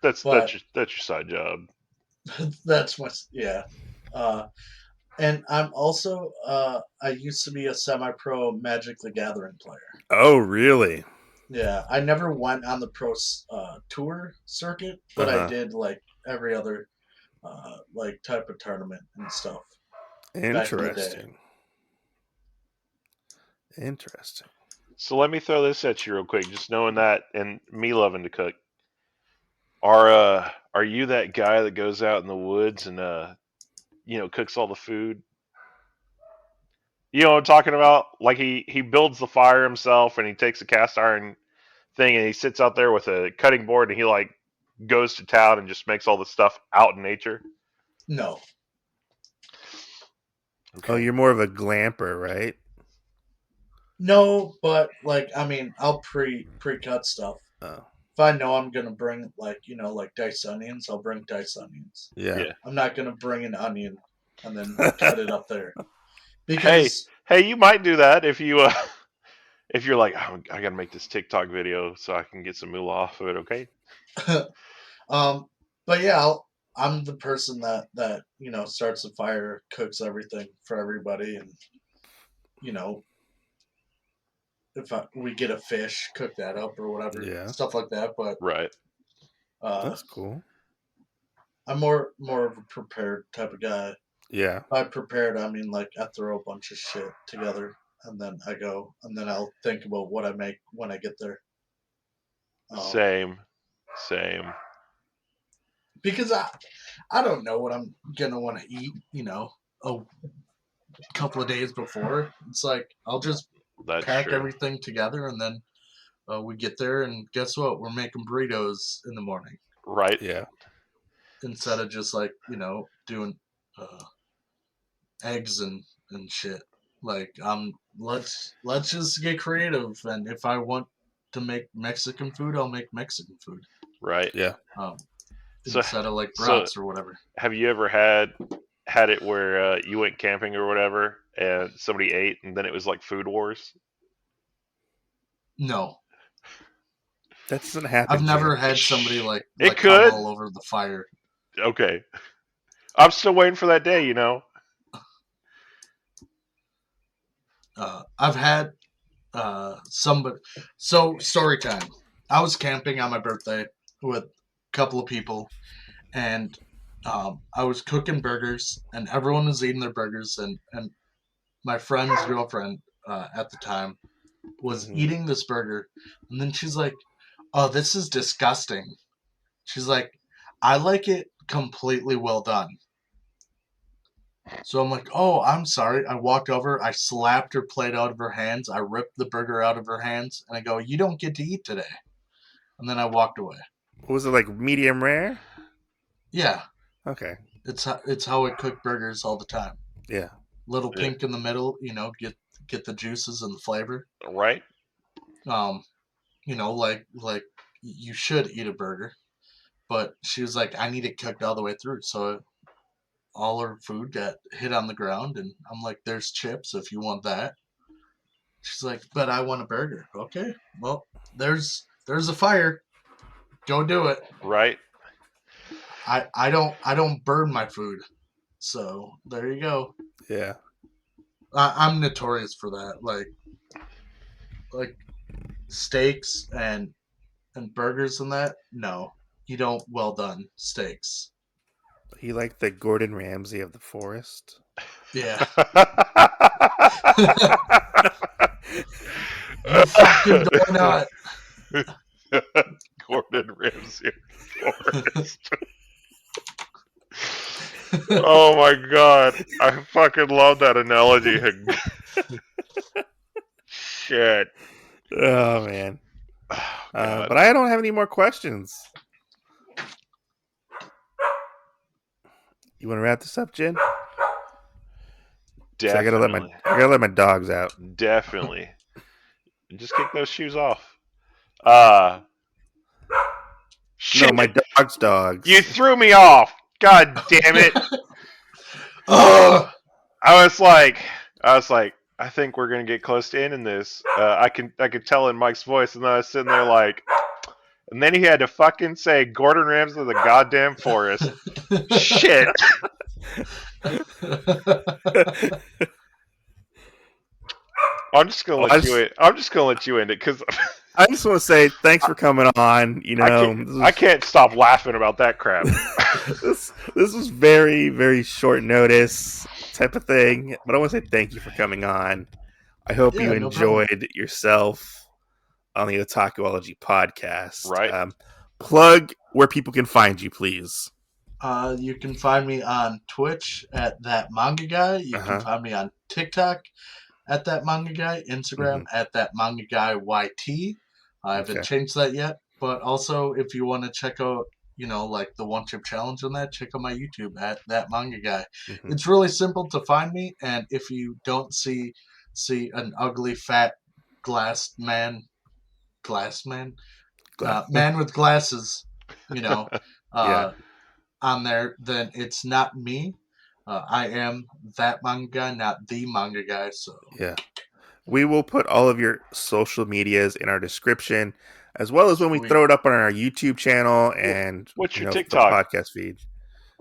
that's but your side job. that's my yeah. Uh, and I'm also I used to be a semi-pro Magic the Gathering player. Oh, really? Yeah, I never went on the pro tour circuit, but I Uh-huh. did like every other like type of tournament and stuff back in the day. Interesting. So let me throw this at you real quick, just knowing that and me loving to cook. Are you that guy that goes out in the woods and cooks all the food? You know what I'm talking about? Like he builds the fire himself and he takes a cast iron thing, and he sits out there with a cutting board, and he like goes to town and just makes all the stuff out in nature? No. Okay. Oh, you're more of a glamper, right? No, but like I mean, I'll pre-cut stuff. Oh. If I know I'm gonna bring like diced onions, I'll bring diced onions. Yeah. I'm not gonna bring an onion and then cut it up there. Because hey, you might do that if you if you're like, oh, I gotta make this TikTok video so I can get some moolah off of it. Okay. But yeah, I'm the person that starts the fire, cooks everything for everybody, and if we get a fish, cook that up or whatever, stuff like that. But right, that's cool. I'm more of a prepared type of guy. Yeah. By prepared, I mean like I throw a bunch of shit together and then I go and then I'll think about what I make when I get there. Same. Because I don't know what I'm gonna want to eat. A couple of days before. It's like I'll just pack everything together and then we get there and guess what? We're making burritos in the morning. Right. Yeah. Instead of just like doing eggs and shit. Like let's just get creative, and if I want to make Mexican food, I'll make Mexican food. Right. Yeah. Instead of like brats or whatever. Have you ever had it where you went camping or whatever and somebody ate and then it was like food wars? No. That doesn't happen. I've never had somebody like it could come all over the fire. Okay. I'm still waiting for that day, I've had somebody. So story time. I was camping on my birthday with a couple of people, and I was cooking burgers, and everyone was eating their burgers, and my friend's girlfriend at the time was eating this burger, and then she's like, "Oh, this is disgusting." She's like, "I like it completely well done." So I'm like, "Oh, I'm sorry." I walked over, I slapped her plate out of her hands, I ripped the burger out of her hands, and I go, "You don't get to eat today." And then I walked away. Was it like medium rare? Yeah. Okay. It's how I cook burgers all the time. Yeah. Little pink in the middle, get the juices and the flavor. Right. Like you should eat a burger. But she was like, I need it cooked all the way through. So all her food got hit on the ground, and I'm like, there's chips if you want that. She's like, but I want a burger. Okay, well, there's a fire. Go do it. Right. I don't burn my food, so there you go. Yeah. I'm notorious for that. Like steaks and burgers and that. No, you don't well done steaks. He like the Gordon Ramsay of the forest. Yeah. You fucking donut. Gordon Ramsay of the forest. Oh my god. I fucking love that analogy. Shit. Oh man. Oh, but I don't have any more questions. You want to wrap this up, Jen? Definitely. So I gotta let my dogs out. Definitely. Just kick those shoes off. Shit. No, my dog's dogs. You threw me off. God damn it. I was like, I think we're gonna get close to ending this. I could tell in Mike's voice, and then I was sitting there like, and then he had to fucking say Gordon Ramsay of the goddamn forest. Shit. I'm just gonna let you end it because I just want to say thanks for coming on. I can't stop laughing about that crap. this was very, very short notice type of thing, but I want to say thank you for coming on. I hope you enjoyed yourself on the Otakuology podcast. Right. Plug where people can find you, please. You can find me on Twitch at thatmangaguy. You can find me on TikTok at thatmangaguy, Instagram at thatmangaguyyt. I haven't changed that yet. But also, if you want to check out, like the one chip challenge on that, check out my YouTube at thatmangaguy. Mm-hmm. It's really simple to find me, and if you don't see an ugly fat glass man, man with glasses, you know, Yeah. on there, then it's not me. I am that manga guy, not the manga guy. So Yeah. We will put all of your social medias in our description, as well as when we Sweet. throw it up on our YouTube channel and What's your the TikTok? podcast feed.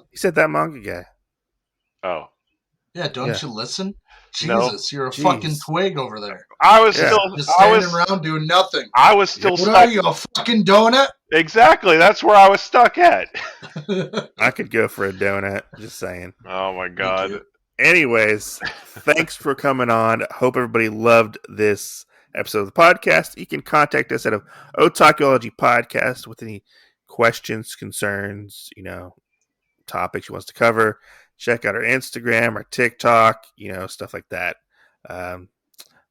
He said that manga guy. Oh, yeah, don't you listen? No. Jesus, you're a Jeez. fucking twig over there. I was Yeah. still Just I standing was around doing nothing. I was still What stuck. are you, a fucking donut? Exactly. That's where I was stuck at. I could go for a donut. Just saying. Oh my Me god. too. Anyways, thanks for coming on. Hope everybody loved this episode of the podcast. You can contact us at Otakuology Podcast with any questions, concerns, topics you want us to cover. Check out our Instagram, our TikTok, stuff like that.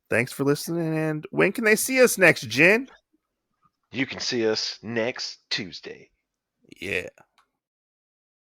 Thanks for listening. And when can they see us next, Jen? You can see us next Tuesday. Yeah.